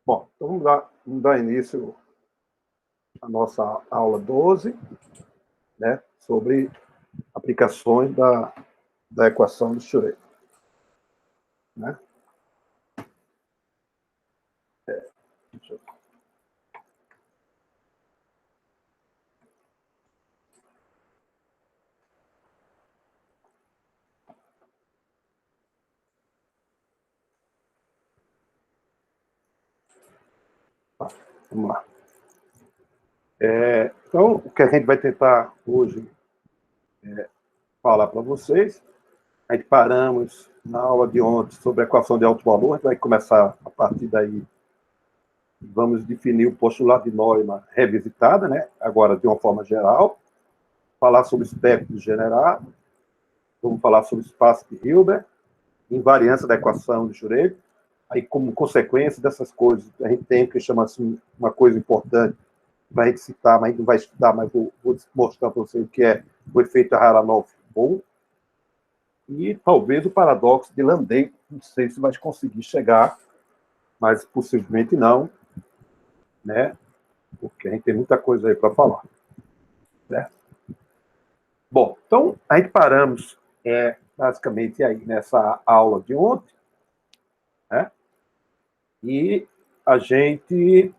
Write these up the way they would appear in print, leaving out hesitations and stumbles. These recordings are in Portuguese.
Bom, então vamos dar início à nossa aula 12, né, sobre aplicações da equação de Schrödinger. Né? Deixa eu... Vamos lá. Então, o que a gente vai tentar hoje falar para vocês, a gente paramos na aula de ontem sobre a equação de alto valor, a gente vai começar a partir daí, vamos definir o postulado de Neumann revisitada, né? Agora de uma forma geral, falar sobre espectro generado, vamos falar sobre espaço de Hilbert, invariância da equação de Schrödinger. Aí, como consequência dessas coisas, a gente tem o que chama assim, uma coisa importante para a gente citar, mas a gente não vai estudar, mas vou mostrar para vocês o que é o efeito Aharonov-Bohm. E talvez o paradoxo de Landau, não sei se vai conseguir chegar, mas possivelmente não, né? Porque a gente tem muita coisa aí para falar. Certo? Bom, então a gente paramos basicamente aí nessa aula de ontem, né? E a gente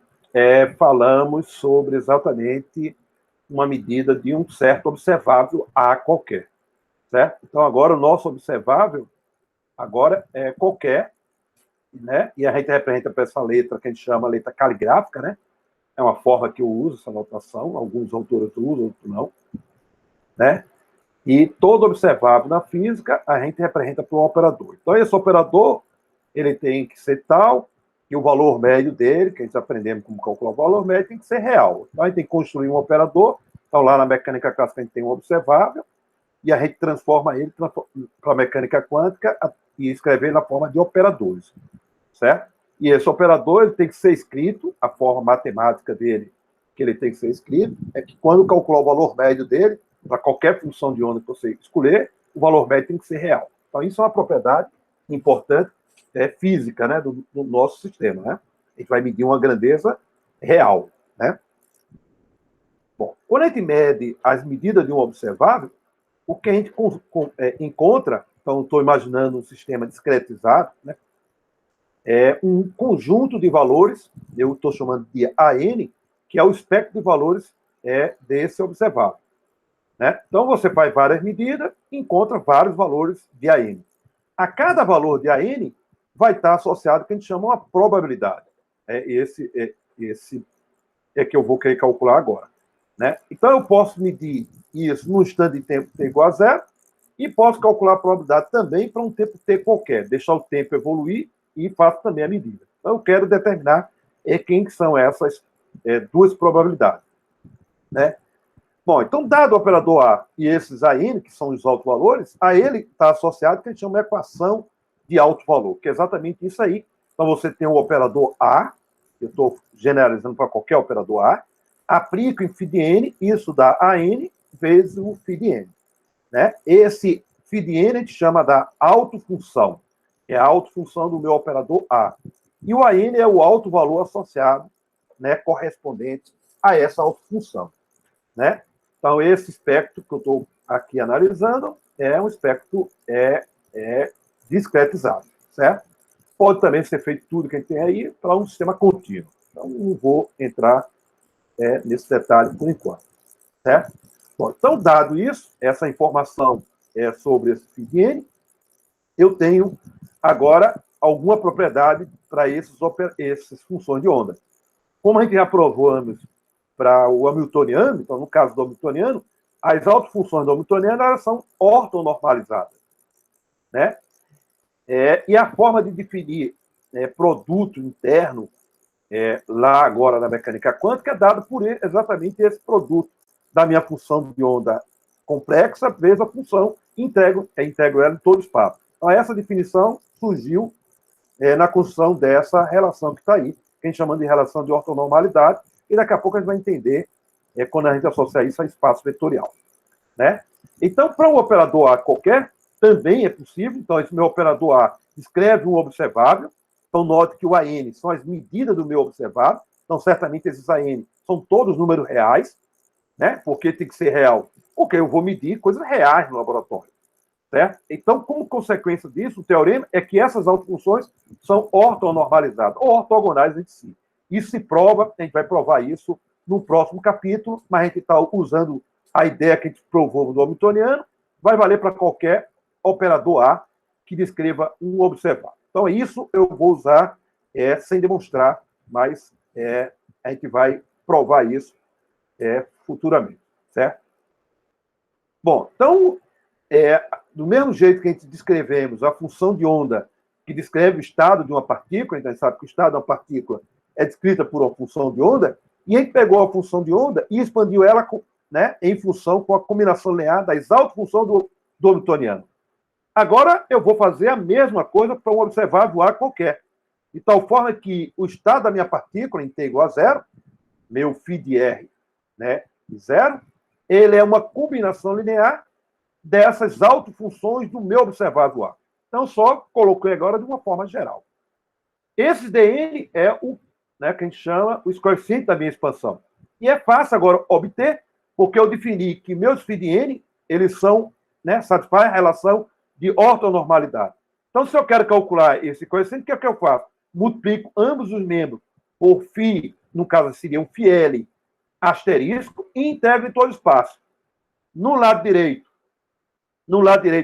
falamos sobre exatamente uma medida de um certo observável A qualquer, certo? Então, agora, o nosso observável agora é qualquer, né? E a gente representa para essa letra que a gente chama letra caligráfica, né? É uma forma que eu uso essa notação, alguns autores usam, outros não, né? E todo observável na física, a gente representa por um operador. Então, esse operador, ele tem que ser tal, e o valor médio dele, que a gente aprendemos como calcular o valor médio, tem que ser real. Então, a gente tem que construir um operador. Então, lá na mecânica clássica, a gente tem um observável, e a gente transforma ele para a mecânica quântica e escrever na forma de operadores, certo? E esse operador ele tem que ser escrito, a forma matemática dele, que ele tem que ser escrito, é que quando calcular o valor médio dele, para qualquer função de onda que você escolher, o valor médio tem que ser real. Então, isso é uma propriedade importante, física, né, do nosso sistema, né? A gente vai medir uma grandeza real, né? Bom, quando a gente mede as medidas de um observável, o que a gente encontra, então estou imaginando um sistema discretizado, né? É um conjunto de valores, eu estou chamando de AN, que é o espectro de valores desse observável. Né? Então, você faz várias medidas e encontra vários valores de AN. A cada valor de AN vai estar associado o que a gente chama uma probabilidade. Esse que eu vou querer calcular agora. Né? Então, eu posso medir isso num instante de tempo t igual a zero e posso calcular a probabilidade também para um tempo t qualquer, deixar o tempo evoluir e faço também a medida. Então, eu quero determinar quem são essas duas probabilidades. Né? Bom, então, dado o operador A e esses AN, que são os altos valores, a ele está associado o que a gente chama de equação de alto valor, que é exatamente isso aí. Então, você tem o operador A, eu estou generalizando para qualquer operador A, aplico em φ de n, isso dá AN vezes o φ de n. Né? Esse φ de n a gente chama da autofunção, é a autofunção do meu operador A. E o AN é o alto valor associado, né, correspondente a essa autofunção. Né? Então, esse espectro que eu estou aqui analisando é um espectro discretizado, certo? Pode também ser feito tudo que a gente tem aí para um sistema contínuo. Então, não vou entrar nesse detalhe por enquanto, certo? Bom, então, dado isso, essa informação sobre esse φ de n, eu tenho agora alguma propriedade para essas funções de onda. Como a gente já provamos para o hamiltoniano, então, no caso do hamiltoniano, as autofunções do hamiltoniano elas são ortonormalizadas. Né? E a forma de definir produto interno lá agora na mecânica quântica é dado por exatamente esse produto da minha função de onda complexa vezes a função integro ela em todo o espaço. Então, essa definição surgiu na construção dessa relação que está aí, que a gente chama de relação de ortonormalidade, e daqui a pouco a gente vai entender quando a gente associa isso a espaço vetorial. Né? Então, para um operador A qualquer, também é possível. Então, esse meu operador A escreve um observável, Então, note que o AN são as medidas do meu observado. Então, certamente, esses AN são todos números reais, né? Porque tem que ser real. Porque eu vou medir coisas reais no laboratório. Certo? Então, como consequência disso, o teorema é que essas autofunções são ortonormalizadas, ou ortogonais entre si. Isso se prova, a gente vai provar isso no próximo capítulo, mas a gente está usando a ideia que a gente provou do hamiltoniano, vai valer para qualquer operador A que descreva um observado. Então, isso eu vou usar sem demonstrar, mas a gente vai provar isso futuramente, certo? Bom, então, do mesmo jeito que a gente descrevemos a função de onda que descreve o estado de uma partícula, então a gente sabe que o estado de uma partícula é descrita por uma função de onda, e a gente pegou a função de onda e expandiu ela em função com a combinação linear das autofunções do hamiltoniano. Agora eu vou fazer a mesma coisa para um observado A qualquer, de tal forma que o estado da minha partícula, em t igual a zero, meu φ de R, né, de zero, ele é uma combinação linear dessas autofunções do meu observado A. Então, só coloquei agora de uma forma geral. Esse dn é o que a gente chama os coeficientes da minha expansão. E é fácil agora obter, porque eu defini que meus φ de n, eles são, satisfazem a relação de ortonormalidade. Então, se eu quero calcular esse coeficiente, o que é que eu faço? Multiplico ambos os membros por φ, no caso seria um φL asterisco, e integro em todo o espaço. No lado direito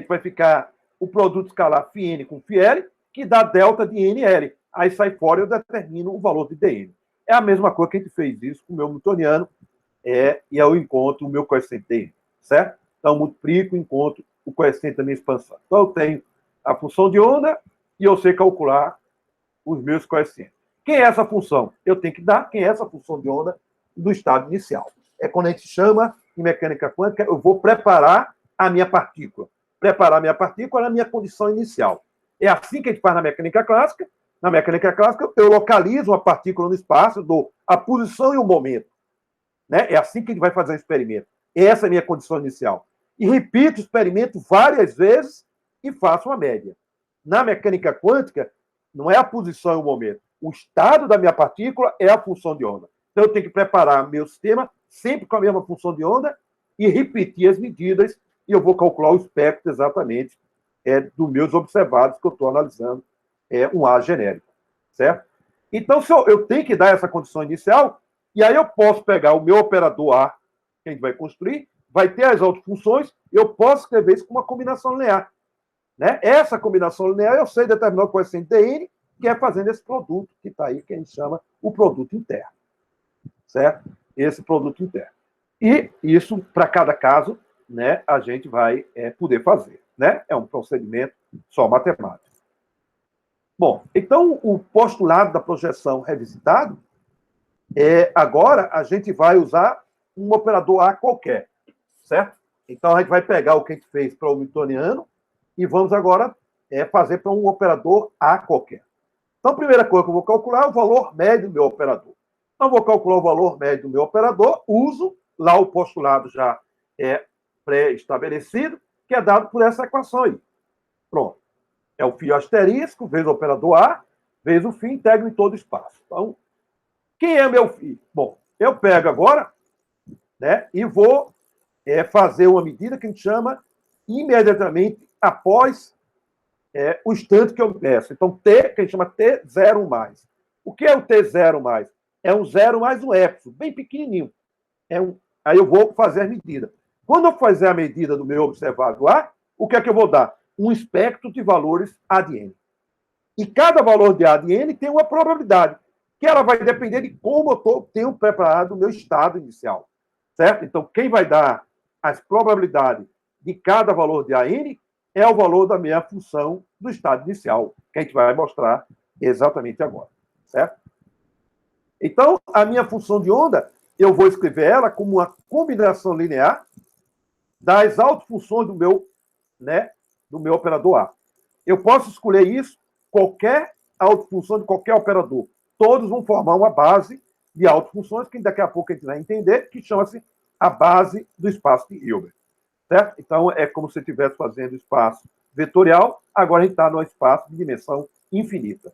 vai ficar o produto escalar φn com φl, que dá delta de nl. Aí sai fora e eu determino o valor de dn. É a mesma coisa que a gente fez isso com o meu newtoniano, e eu encontro o meu coeficiente dn, certo? Então, multiplico e encontro o coeficiente da minha expansão. Então, eu tenho a função de onda e eu sei calcular os meus coeficientes. Quem é essa função? Eu tenho que dar quem é essa função de onda do estado inicial. É quando a gente chama, em mecânica quântica, eu vou preparar a minha partícula. Preparar a minha partícula na minha condição inicial. É assim que a gente faz na mecânica clássica. Na mecânica clássica, eu localizo uma partícula no espaço, dou a posição e o momento. Né? É assim que a gente vai fazer o experimento. Essa é a minha condição inicial. E repito o experimento várias vezes e faço uma média. Na mecânica quântica, não é a posição e o momento. O estado da minha partícula é a função de onda. Então, eu tenho que preparar meu sistema sempre com a mesma função de onda e repetir as medidas, e eu vou calcular o espectro exatamente dos meus observados que eu estou analisando, um A genérico, certo? Então, se eu tenho que dar essa condição inicial, e aí eu posso pegar o meu operador A, que a gente vai construir, vai ter as autofunções, eu posso escrever isso com uma combinação linear. Né? Essa combinação linear eu sei determinar o coeficiente dn, que é fazendo esse produto que está aí, que a gente chama o produto interno. Certo? Esse produto interno. E isso, para cada caso, né, a gente vai poder fazer. Né? É um procedimento só matemático. Bom, então o postulado da projeção revisitado, agora a gente vai usar um operador A qualquer, certo? Então a gente vai pegar o que a gente fez para o newtoniano e vamos agora fazer para um operador A qualquer. Então a primeira coisa que eu vou calcular é o valor médio do meu operador. Então, vou calcular o valor médio do meu operador, uso lá o postulado já pré-estabelecido, que é dado por essa equação aí. Pronto. É o φ asterisco, vezes o operador A, vezes o φ integro em todo o espaço. Então, quem é meu φ? Bom, eu pego agora, né, e vou fazer uma medida que a gente chama imediatamente após o instante que eu meço. Então, T, que a gente chama T0+. O que é o T0+? É um 0 mais um epsilon, bem pequenininho. Aí eu vou fazer a medida. Quando eu fizer a medida do meu observado A, o que é que eu vou dar? Um espectro de valores A de N. E cada valor de A de N tem uma probabilidade, que ela vai depender de como eu tenho preparado o meu estado inicial. Certo? Então, quem vai dar as probabilidades de cada valor de AN é o valor da minha função do estado inicial, que a gente vai mostrar exatamente agora. Certo? Então, a minha função de onda, eu vou escrever ela como uma combinação linear das autofunções do meu operador A. Eu posso escolher isso, qualquer autofunção de qualquer operador. Todos vão formar uma base de autofunções, que daqui a pouco a gente vai entender, que chama-se a base do espaço de Hilbert. Certo? Então, é como se eu estivesse fazendo espaço vetorial, agora a gente está no espaço de dimensão infinita.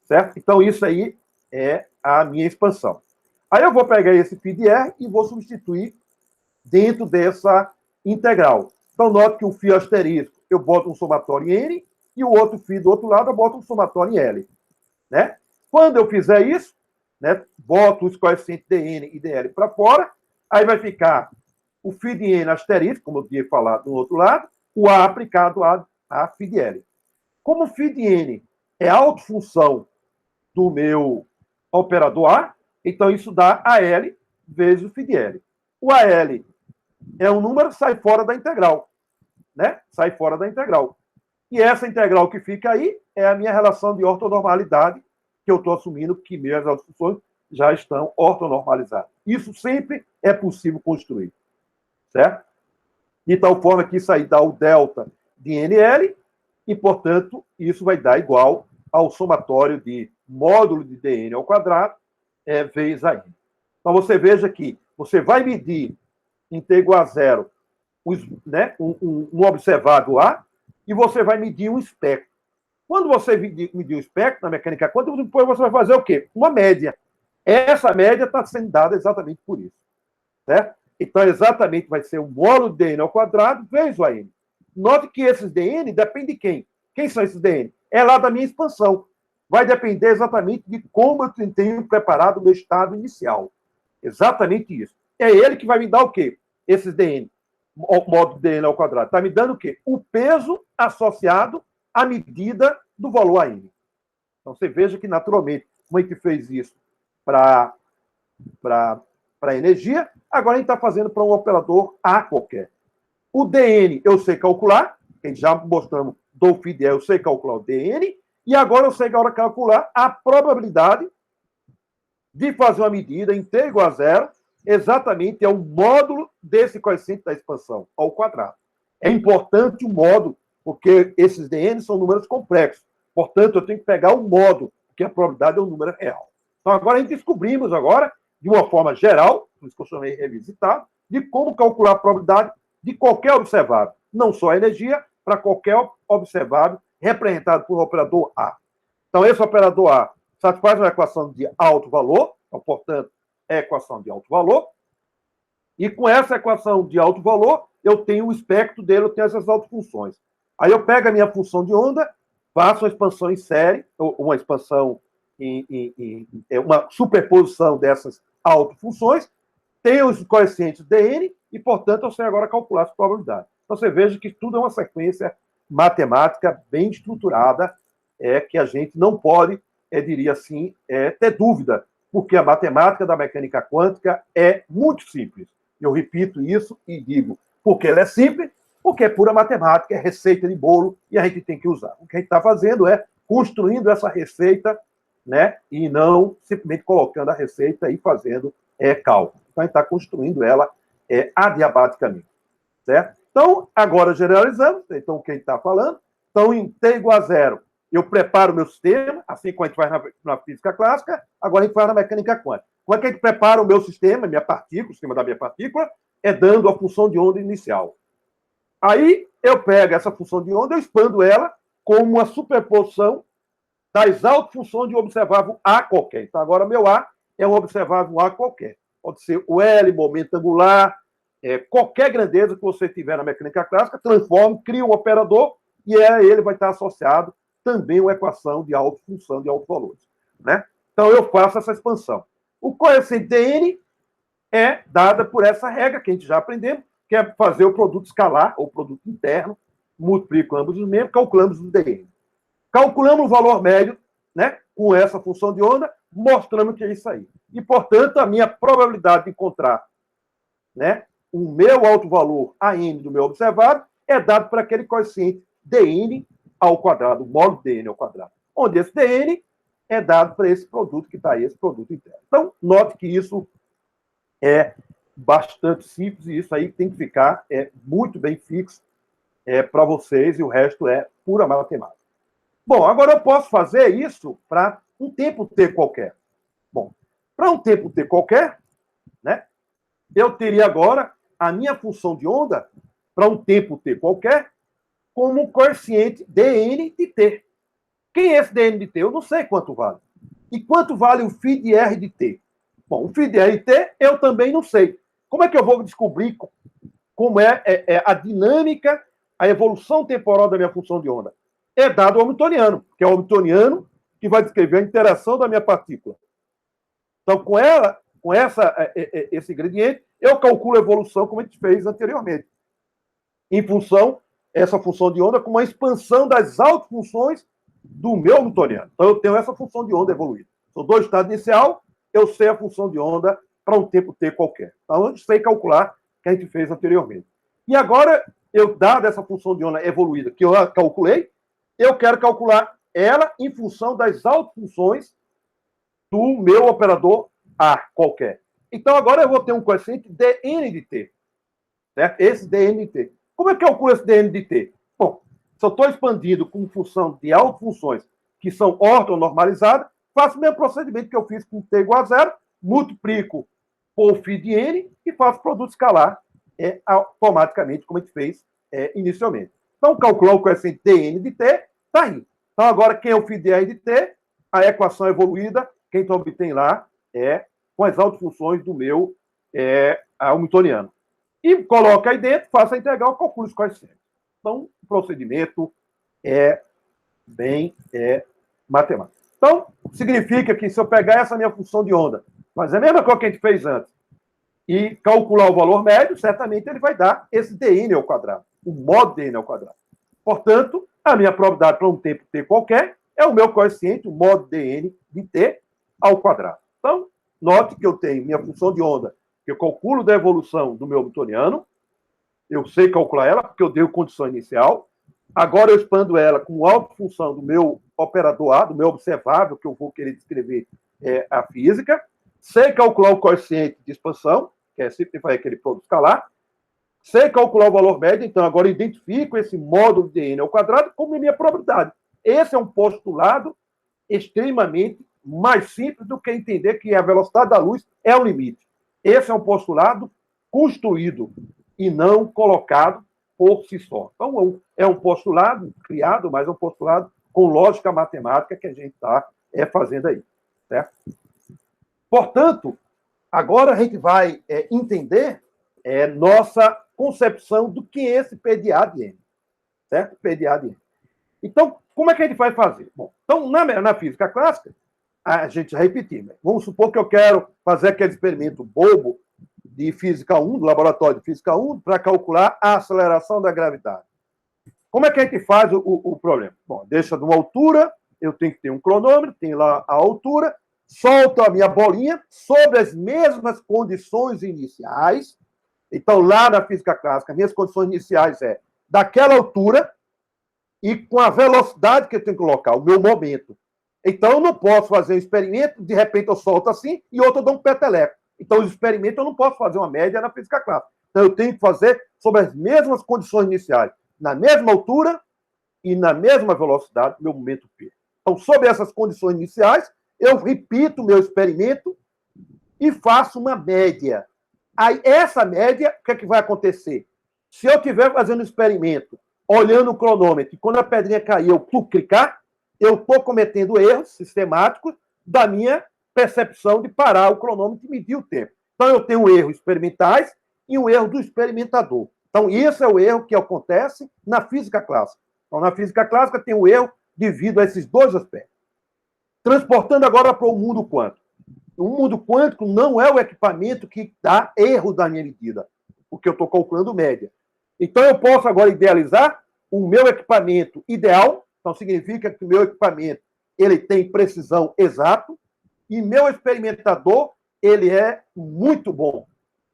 certo? Então, isso aí é a minha expansão. Aí eu vou pegar esse φ de R e vou substituir dentro dessa integral. Então, note que o φ asterisco eu boto um somatório em N e o outro φ do outro lado eu boto um somatório em L. Né? Quando eu fizer isso, né, boto os coeficientes dN e dL para fora, aí vai ficar o φ de N asterisco, como eu tinha falado do outro lado, o A aplicado a φ de L. Como o φ de N é autofunção do meu operador A, então isso dá AL vezes o φ de L. O AL é um número que sai fora da integral. Né? Sai fora da integral. E essa integral que fica aí é a minha relação de ortonormalidade, que eu estou assumindo que minhas funções já estão ortonormalizadas. Isso sempre é possível construir. Certo? De tal forma que isso aí dá o delta de NL, e, portanto, isso vai dar igual ao somatório de módulo de dN ao quadrado vezes a n. Então, você veja que você vai medir em t igual a zero um observado A, e você vai medir um espectro. Quando você medir o espectro na mecânica quântica, depois você vai fazer o quê? Uma média. Essa média está sendo dada exatamente por isso. Certo? Então, exatamente vai ser o módulo de dN ao quadrado vezes o AN. Note que esses dN dependem de quem? Quem são esses dN? É lá da minha expansão. Vai depender exatamente de como eu tenho preparado o meu estado inicial. Exatamente isso. É ele que vai me dar o quê? Esses dN. O módulo de dN ao quadrado. Está me dando o quê? O peso associado à medida do valor AN. Então, você veja que, naturalmente, como a gente fez isso para energia, agora a gente está fazendo para um operador A qualquer. O dN eu sei calcular, que já mostramos do φ de L, eu sei calcular o dN, e agora eu sei agora calcular a probabilidade de fazer uma medida em t igual a zero, exatamente é o módulo desse coeficiente da expansão, ao quadrado. É importante o módulo, porque esses dN são números complexos. Portanto, eu tenho que pegar o módulo, porque a probabilidade é um número real. Então, agora a gente descobrimos agora, de uma forma geral, por isso que eu chamei revisitado, de como calcular a probabilidade de qualquer observável, não só a energia, para qualquer observável representado por um operador A. Então, esse operador A satisfaz uma equação de alto valor, então, portanto, é equação de alto valor, e com essa equação de alto valor, eu tenho o espectro dele, eu tenho essas autofunções. Aí eu pego a minha função de onda, faço uma expansão em série, ou uma expansão uma superposição dessas autofunções, tenho os coeficientes dN, e, portanto, eu sei agora calcular as probabilidades. Então, você veja que tudo é uma sequência matemática bem estruturada, que a gente não pode, diria assim, ter dúvida, porque a matemática da mecânica quântica é muito simples. Eu repito isso e digo, porque ela é simples, porque é pura matemática, é receita de bolo, e a gente tem que usar. O que a gente está fazendo é construindo essa receita, né, e não simplesmente colocando a receita e fazendo cálculo. Então, a gente está construindo ela adiabaticamente. Certo? Então, agora generalizamos, então o que a gente está falando. Então, em t igual a zero, eu preparo o meu sistema, assim como a gente faz na física clássica, agora a gente faz na mecânica quântica. Como é que a gente prepara o meu sistema, minha partícula, o sistema da minha partícula, dando a função de onda inicial. Aí, eu pego essa função de onda, eu expando ela como uma superposição das autofunções de um observável A qualquer. Então, agora meu A é um observável A qualquer. Pode ser o L, momento angular, qualquer grandeza que você tiver na mecânica clássica, transforma, cria um operador e ele vai estar associado também a uma equação de autofunção de autovalores. Né? Então, eu faço essa expansão. O coeficiente dN é dada por essa regra que a gente já aprendemos, que é fazer o produto escalar, ou produto interno, multiplico ambos os membros, calculamos o dN. Calculamos o valor médio, né, com essa função de onda, mostrando que é isso aí. E, portanto, a minha probabilidade de encontrar, né, o meu alto valor AN do meu observado é dado por aquele coeficiente dN ao quadrado, o módulo dN ao quadrado. Onde esse dN é dado para esse produto que está aí, esse produto interno. Então, note que isso é bastante simples e isso aí tem que ficar muito bem fixo para vocês, e o resto é pura matemática. Bom, agora eu posso fazer isso para um tempo t qualquer. Bom, para um tempo t qualquer, né, eu teria agora a minha função de onda para um tempo t qualquer como um coeficiente dN de t. Quem é esse DN de T? Eu não sei quanto vale. E quanto vale o φ de R de T? Bom, o φ de R de T eu também não sei. Como é que eu vou descobrir como é a dinâmica, a evolução temporal da minha função de onda? É dado o hamiltoniano, que é o hamiltoniano que vai descrever a interação da minha partícula. Então, com esse gradiente, eu calculo a evolução como a gente fez anteriormente, em função, essa função de onda, com uma expansão das autofunções do meu hamiltoniano. Então, eu tenho essa função de onda evoluída. São dois estados inicial, eu sei a função de onda para um tempo t qualquer. Então, eu sei calcular o que a gente fez anteriormente. E agora, dada essa função de onda evoluída que eu calculei, eu quero calcular ela em função das autofunções do meu operador A qualquer. Então, agora eu vou ter um coeficiente dn de t. Certo? Esse dn de t. Como é que eu calculo esse dn de t? Bom, se eu estou expandindo com função de autofunções que são ortonormalizadas, faço o mesmo procedimento que eu fiz com t igual a zero, multiplico por φ de n e faço produto escalar automaticamente, como a gente fez inicialmente. Então, calcular o coeficiente dn de t, está aí. Então, agora, quem é o φ de r de t? A equação evoluída, quem tu obtém lá com as autofunções do meu hamiltoniano. E coloca aí dentro, faça a integral, calcule os coeficientes. Então, o procedimento é bem matemático. Então, significa que se eu pegar essa minha função de onda, mas é a mesma coisa que a gente fez antes, e calcular o valor médio, certamente ele vai dar esse dn ao quadrado, o modo dn ao quadrado. Portanto, a minha probabilidade para um tempo t qualquer é o meu coeficiente, o modo dn de t ao quadrado. Então, note que eu tenho minha função de onda, que eu calculo da evolução do meu hamiltoniano, eu sei calcular ela, porque eu dei a condição inicial. Agora eu expando ela com autofunção do meu operador A, do meu observável, que eu vou querer descrever a física. Sei calcular o coeficiente de expansão, que é simplificar aquele produto escalar. Sei calcular o valor médio, então agora eu identifico esse módulo de n ao quadrado como minha probabilidade. Esse é um postulado extremamente mais simples do que entender que a velocidade da luz é o limite. Esse é um postulado construído e não colocado por si só. Então, é um postulado criado, mas é um postulado com lógica matemática que a gente está fazendo aí. Certo? Portanto, agora a gente vai entender nossa concepção do que é esse PDA de N. Certo? PDA de N. Então, como é que a gente vai fazer? Bom, então, na física clássica, a gente vai repetir. Né? Vamos supor que eu quero fazer aquele experimento bobo de Física 1, do laboratório de Física 1, para calcular a aceleração da gravidade. Como é que a gente faz o problema? Bom, deixa de uma altura, eu tenho que ter um cronômetro, tem lá a altura, solto a minha bolinha sobre as mesmas condições iniciais. Então, lá na física clássica, minhas condições iniciais daquela altura e com a velocidade que eu tenho que colocar, o meu momento. Então, eu não posso fazer um experimento, de repente eu solto assim, e outro eu dou um peteleco. Então, os experimentos eu não posso fazer uma média na física clássica. Então, eu tenho que fazer sobre as mesmas condições iniciais, na mesma altura e na mesma velocidade, meu momento P. Então, sobre essas condições iniciais, eu repito o meu experimento e faço uma média. Aí, essa média, o que é que vai acontecer? Se eu estiver fazendo um experimento, olhando o cronômetro, e quando a pedrinha cair, eu clicar, eu estou cometendo erros sistemáticos da minha percepção de parar o cronômetro e medir o tempo. Então, eu tenho um erro experimentais e um erro do experimentador. Então, isso é o erro que acontece na física clássica. Então, na física clássica, tem o erro devido a esses dois aspectos. Transportando agora para o mundo quântico. O mundo quântico não é o equipamento que dá erro da minha medida, porque eu estou calculando média. Então, eu posso agora idealizar o meu equipamento ideal. Então, significa que o meu equipamento ele tem precisão exata e meu experimentador ele é muito bom.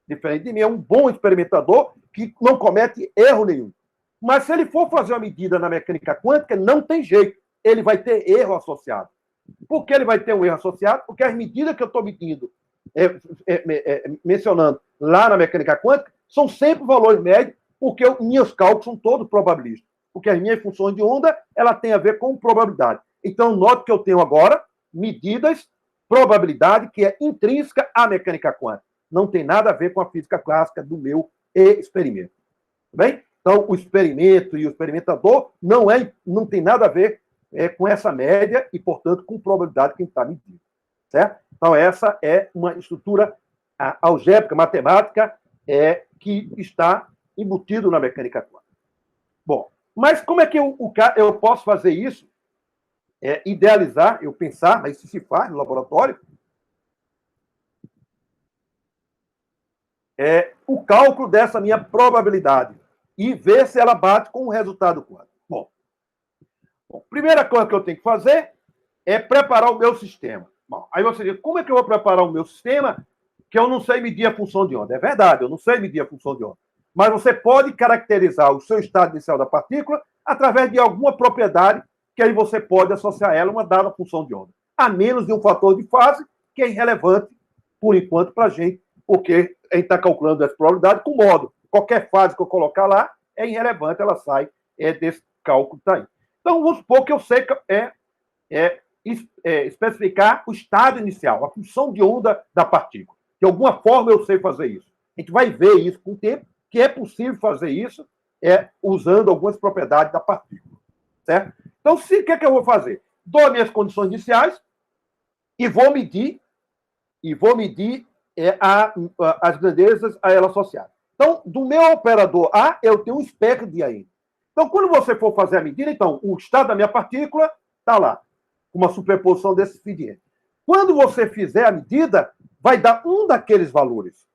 Diferente de mim, é um bom experimentador que não comete erro nenhum. Mas se ele for fazer uma medida na mecânica quântica, não tem jeito. Ele vai ter erro associado. Por que ele vai ter um erro associado? Porque as medidas que eu estou medindo, mencionando lá na mecânica quântica, são sempre valores médios, porque meus cálculos são todos probabilísticos. Porque as minhas funções de onda, ela tem a ver com probabilidade. Então, note que eu tenho agora medidas, probabilidade, que é intrínseca à mecânica quântica. Não tem nada a ver com a física clássica do meu experimento. Tá bem? Então, o experimento e o experimentador não tem nada a ver com essa média e, portanto, com probabilidade que a gente está medindo. Certo? Então, essa é uma estrutura algébrica, matemática, que está embutido na mecânica quântica. Bom, mas como é que eu posso fazer isso? Idealizar, eu pensar, mas isso se faz no laboratório, o cálculo dessa minha probabilidade e ver se ela bate com o resultado quântico. Bom, primeira coisa que eu tenho que fazer é preparar o meu sistema. Bom, aí você diz, como é que eu vou preparar o meu sistema que eu não sei medir a função de onda? É verdade, eu não sei medir a função de onda. Mas você pode caracterizar o seu estado inicial da partícula através de alguma propriedade que aí você pode associar a ela uma dada função de onda. A menos de um fator de fase que é irrelevante, por enquanto, para a gente, porque a gente está calculando essa probabilidade com modo. Qualquer fase que eu colocar lá é irrelevante, ela sai desse cálculo que está aí. Então, vamos supor que eu sei especificar o estado inicial, a função de onda da partícula. De alguma forma eu sei fazer isso. A gente vai ver isso com o tempo, que é possível fazer isso usando algumas propriedades da partícula. Certo? Então, o que é que eu vou fazer? Dou minhas condições iniciais e vou medir as grandezas a ela associadas. Então, do meu operador A, eu tenho um espectro de AN. Então, quando você for fazer a medida, então, o estado da minha partícula está lá, uma superposição desse φ de N. Quando você fizer a medida, vai dar um daqueles valores.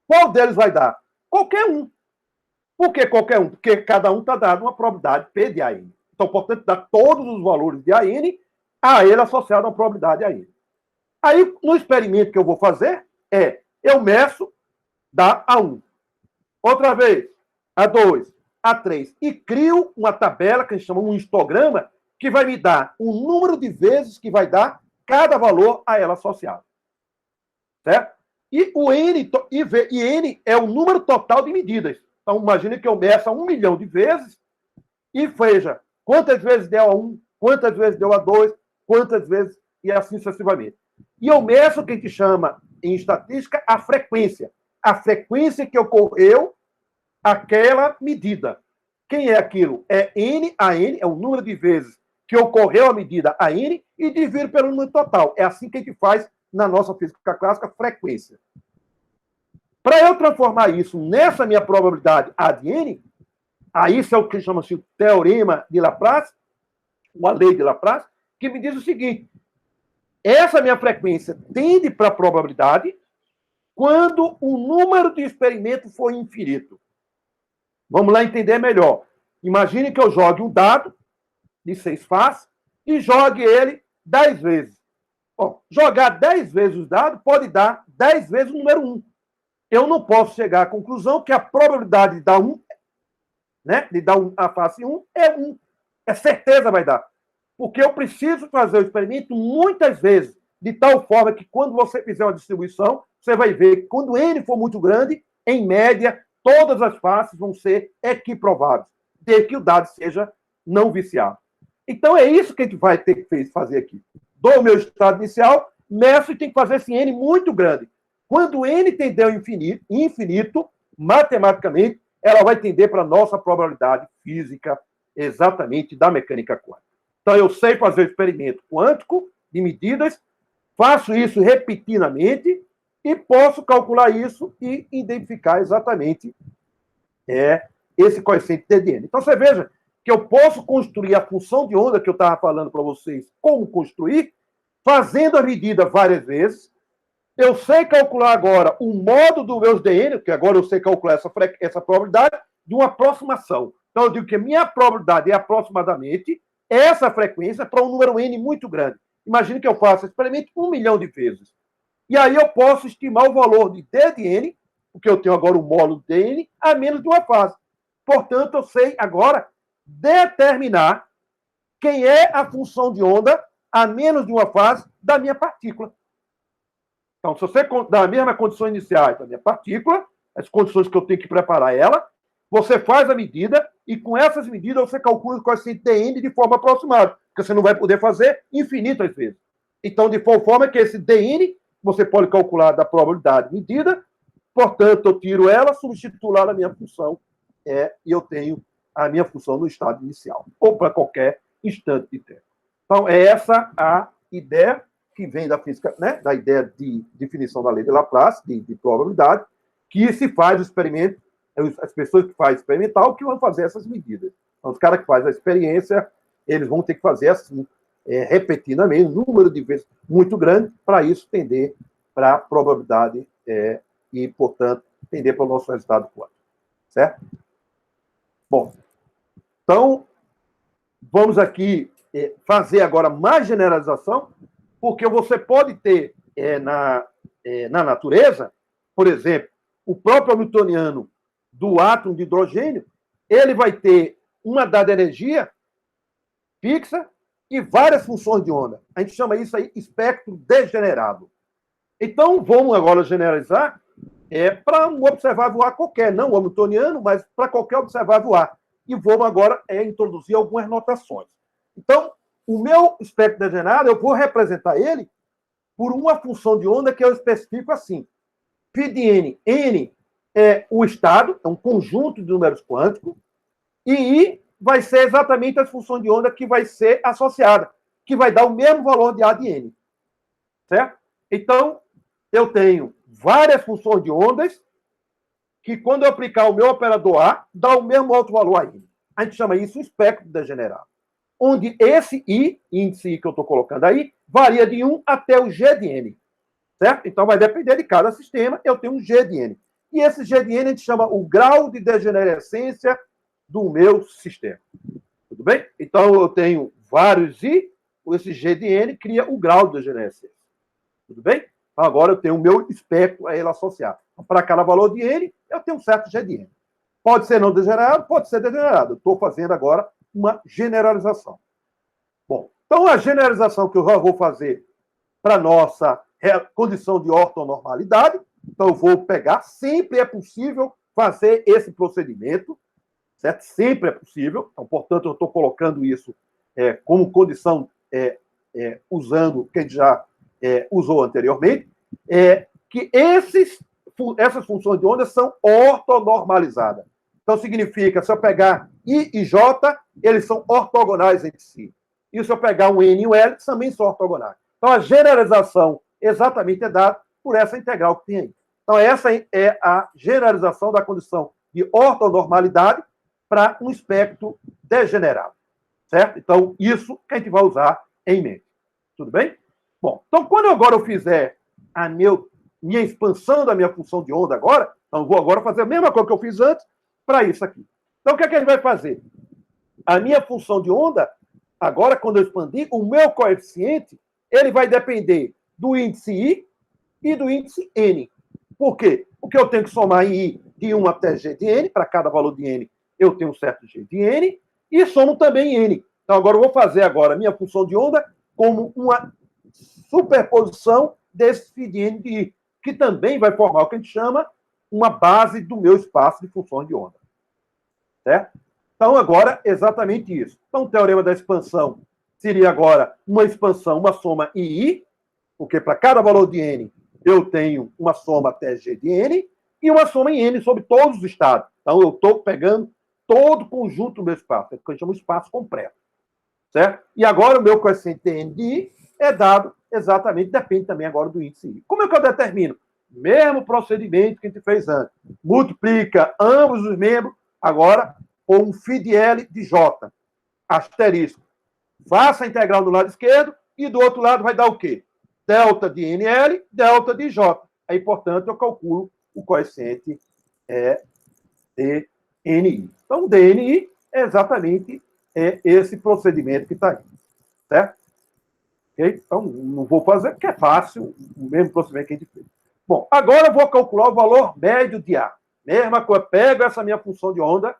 Qual deles vai dar? Qualquer um. Por que qualquer um? Porque cada um está dado uma probabilidade P de AN. Então, portanto, dá todos os valores de AN a ele associado a uma probabilidade AN. Aí, no experimento que eu vou fazer, eu meço, dá A1. Outra vez, A2, A3. E crio uma tabela, que a gente chama um histograma, que vai me dar o número de vezes que vai dar cada valor a ela associado. Certo? E o N, N é o número total de medidas. Então, imagine que eu meça 1 milhão de vezes e veja quantas vezes deu A1, quantas vezes deu A2, quantas vezes, e assim sucessivamente. E eu meço o que a gente chama, em estatística, a frequência. A frequência que ocorreu aquela medida. Quem é aquilo? É N a N, é o número de vezes que ocorreu a medida a N, e divido pelo número total. É assim que a gente faz na nossa física clássica, frequência. Para eu transformar isso nessa minha probabilidade A de N, aí isso é o que chama-se o teorema de Laplace, uma lei de Laplace, que me diz o seguinte: essa minha frequência tende para a probabilidade quando o número de experimentos for infinito. Vamos lá entender melhor. Imagine que eu jogue um dado de 6 faces e jogue ele 10 vezes. Bom, jogar 10 vezes o dado pode dar 10 vezes o número 1. Eu não posso chegar à conclusão que a probabilidade de dar 1, de dar a face 1 é 1. É certeza vai dar. Porque eu preciso fazer o experimento muitas vezes, de tal forma que quando você fizer uma distribuição, você vai ver que quando N for muito grande, em média, todas as faces vão ser equiprováveis, desde que o dado seja não viciado. Então, é isso que a gente vai ter que fazer aqui. Dou o meu estado inicial, meço e tem que fazer esse N muito grande. Quando N tender ao infinito, matematicamente, ela vai tender para a nossa probabilidade física, exatamente, da mecânica quântica. Então, eu sei fazer o experimento quântico de medidas, faço isso repetidamente e posso calcular isso e identificar exatamente esse coeficiente TDN. Então, você veja que eu posso construir a função de onda que eu estava falando para vocês, como construir, fazendo a medida várias vezes. Eu sei calcular agora o modo do meus DN, porque agora eu sei calcular essa probabilidade de uma aproximação. Então, eu digo que a minha probabilidade é aproximadamente essa frequência para um número N muito grande. Imagine que eu faça esse experimento 1 milhão de vezes. E aí eu posso estimar o valor de D de N, porque eu tenho agora o módulo de N, a menos de uma fase. Portanto, eu sei agora determinar quem é a função de onda a menos de uma fase da minha partícula. Então, se você dá a mesma condição inicial da minha partícula, as condições que eu tenho que preparar ela, você faz a medida e com essas medidas você calcula o coeficiente dN de forma aproximada, porque você não vai poder fazer infinitas vezes. Então, de forma que esse dN você pode calcular da probabilidade medida, portanto, eu tiro ela, substituo lá na minha função e eu tenho a minha função no estado inicial, ou para qualquer instante de tempo. Então, é essa a ideia que vem da física, né, da ideia de definição da lei de Laplace, de probabilidade, que se faz o experimento, as pessoas que fazem experimental que vão fazer essas medidas. Então, os caras que fazem a experiência, eles vão ter que fazer assim, repetidamente, um número de vezes muito grande, para isso tender para a probabilidade e, portanto, tender para o nosso resultado quântico. Certo? Bom, então, vamos aqui fazer agora mais generalização, porque você pode ter na natureza, por exemplo, o próprio hamiltoniano do átomo de hidrogênio, ele vai ter uma dada energia fixa e várias funções de onda. A gente chama isso aí espectro degenerado. Então, vamos agora generalizar para um observável A qualquer, não o hamiltoniano, mas para qualquer observável A. E vamos agora introduzir algumas notações. Então, o meu espectro degenerado, eu vou representar ele por uma função de onda que eu especifico assim. Φ de n. N é o estado, é um conjunto de números quânticos, e I vai ser exatamente a função de onda que vai ser associada, que vai dar o mesmo valor de A de N. Certo? Então, eu tenho várias funções de ondas que, quando eu aplicar o meu operador A, dá o mesmo alto valor a N. A gente chama isso espectro degenerado. Onde esse I, índice I que eu estou colocando aí, varia de 1 até o G de N. Certo? Então, vai depender de cada sistema, eu tenho um G de N. E esse G de N a gente chama o grau de degenerescência do meu sistema. Tudo bem? Então, eu tenho vários I, esse G de N cria o grau de degenerescência. Tudo bem? Então, agora eu tenho o meu espectro a ele associado. Então, para cada valor de N, eu tenho um certo G de N. Pode ser não degenerado, pode ser degenerado. Eu estou fazendo agora uma generalização. Bom, então a generalização que eu já vou fazer para a nossa condição de ortonormalidade, então eu vou pegar, sempre é possível fazer esse procedimento, certo? Sempre é possível. Então, portanto, eu estou colocando isso como condição, usando o que a gente já usou anteriormente, que essas funções de onda são ortonormalizadas. Então, significa, se eu pegar I e J, eles são ortogonais entre si. E se eu pegar um N e um L, também são ortogonais. Então, a generalização exatamente é dada por essa integral que tem aí. Então, essa é a generalização da condição de ortonormalidade para um espectro degenerado. Certo? Então, isso que a gente vai usar em mente. Tudo bem? Bom, então, quando eu fizer a minha expansão da minha função de onda agora, então, eu vou agora fazer a mesma coisa que eu fiz antes para isso aqui. Então, o que é que a gente vai fazer? A minha função de onda, agora, quando eu expandir, o meu coeficiente, ele vai depender do índice I e do índice N. Por quê? Porque eu tenho que somar em I de 1 até G de N, para cada valor de N eu tenho um certo G de N, e somo também em N. Então, agora eu vou fazer agora a minha função de onda como uma superposição desse φ de N de I, que também vai formar o que a gente chama uma base do meu espaço de funções de onda. Certo? Então, agora, exatamente isso. Então, o teorema da expansão seria agora uma expansão, uma soma em I, porque para cada valor de N eu tenho uma soma até G de N, e uma soma em N sobre todos os estados. Então, eu estou pegando todo o conjunto do meu espaço, é o que a gente chama de espaço completo. Certo? E agora o meu coeficiente N de I é dado exatamente, depende também agora do índice I. Como é que eu determino? Mesmo procedimento que a gente fez antes. Multiplica ambos os membros, agora, por um φ de L de J. Asterisco. Faça a integral do lado esquerdo e do outro lado vai dar o quê? Delta de NL, delta de J. Aí, portanto, eu calculo o coeficiente DNI. Então, o DNI é exatamente esse procedimento que está aí. Certo? Okay? Então, não vou fazer, porque é fácil, o mesmo procedimento que a gente fez. Bom, agora eu vou calcular o valor médio de A. Mesma coisa, pego essa minha função de onda,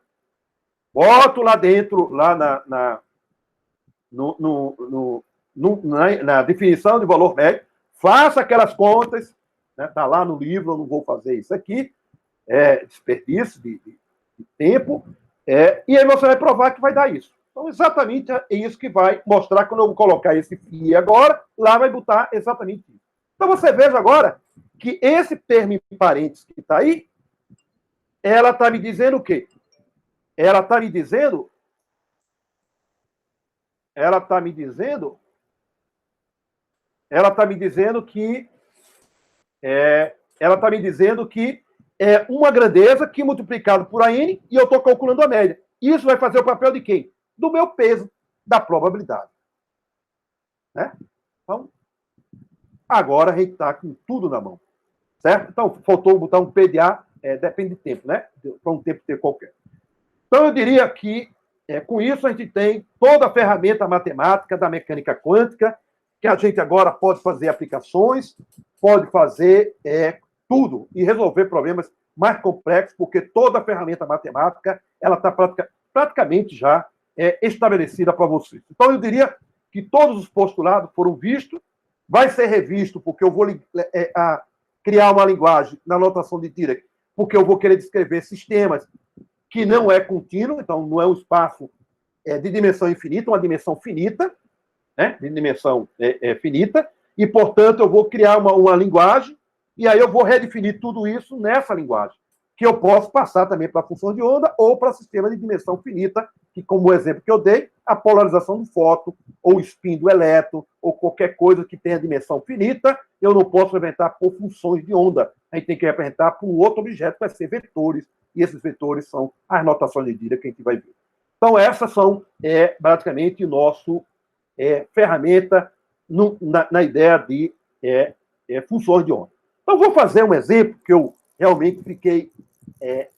boto lá dentro, lá na definição de valor médio, faço aquelas contas, está lá no livro, eu não vou fazer isso aqui, desperdício de tempo, e aí você vai provar que vai dar isso. Então, exatamente é isso que vai mostrar, quando eu vou colocar esse φ agora, lá vai botar exatamente isso. Então, você veja agora que esse termo em parênteses que está aí, ela está me dizendo o quê? Ela está me dizendo ela está me dizendo que é uma grandeza que multiplicado por N e eu estou calculando a média. Isso vai fazer o papel de quem? Do meu peso, da probabilidade. Né? Então, agora a gente está com tudo na mão. Certo? Então, faltou botar um PDA, depende de tempo, né? Para um tempo ter qualquer. Então, eu diria que, com isso, a gente tem toda a ferramenta matemática da mecânica quântica, que a gente agora pode fazer aplicações, pode fazer tudo e resolver problemas mais complexos, porque toda a ferramenta matemática ela está praticamente já estabelecida para vocês. Então, eu diria que todos os postulados foram vistos, vai ser revisto, porque eu vou criar uma linguagem na notação de Dirac, porque eu vou querer descrever sistemas que não é contínuo, então não é um espaço de dimensão infinita, uma dimensão finita, né? De dimensão finita, e, portanto, eu vou criar uma linguagem, e aí eu vou redefinir tudo isso nessa linguagem, que eu posso passar também para a função de onda ou para sistema de dimensão finita, que, como o exemplo que eu dei, a polarização do fóton, ou spin do elétron, ou qualquer coisa que tenha dimensão finita, eu não posso representar por funções de onda. A gente tem que representar por outro objeto, que vai ser vetores, e esses vetores são as notações de Dirac que a gente vai ver. Então, essas são, basicamente, nosso ferramenta na ideia de funções de onda. Então, vou fazer um exemplo que eu realmente fiquei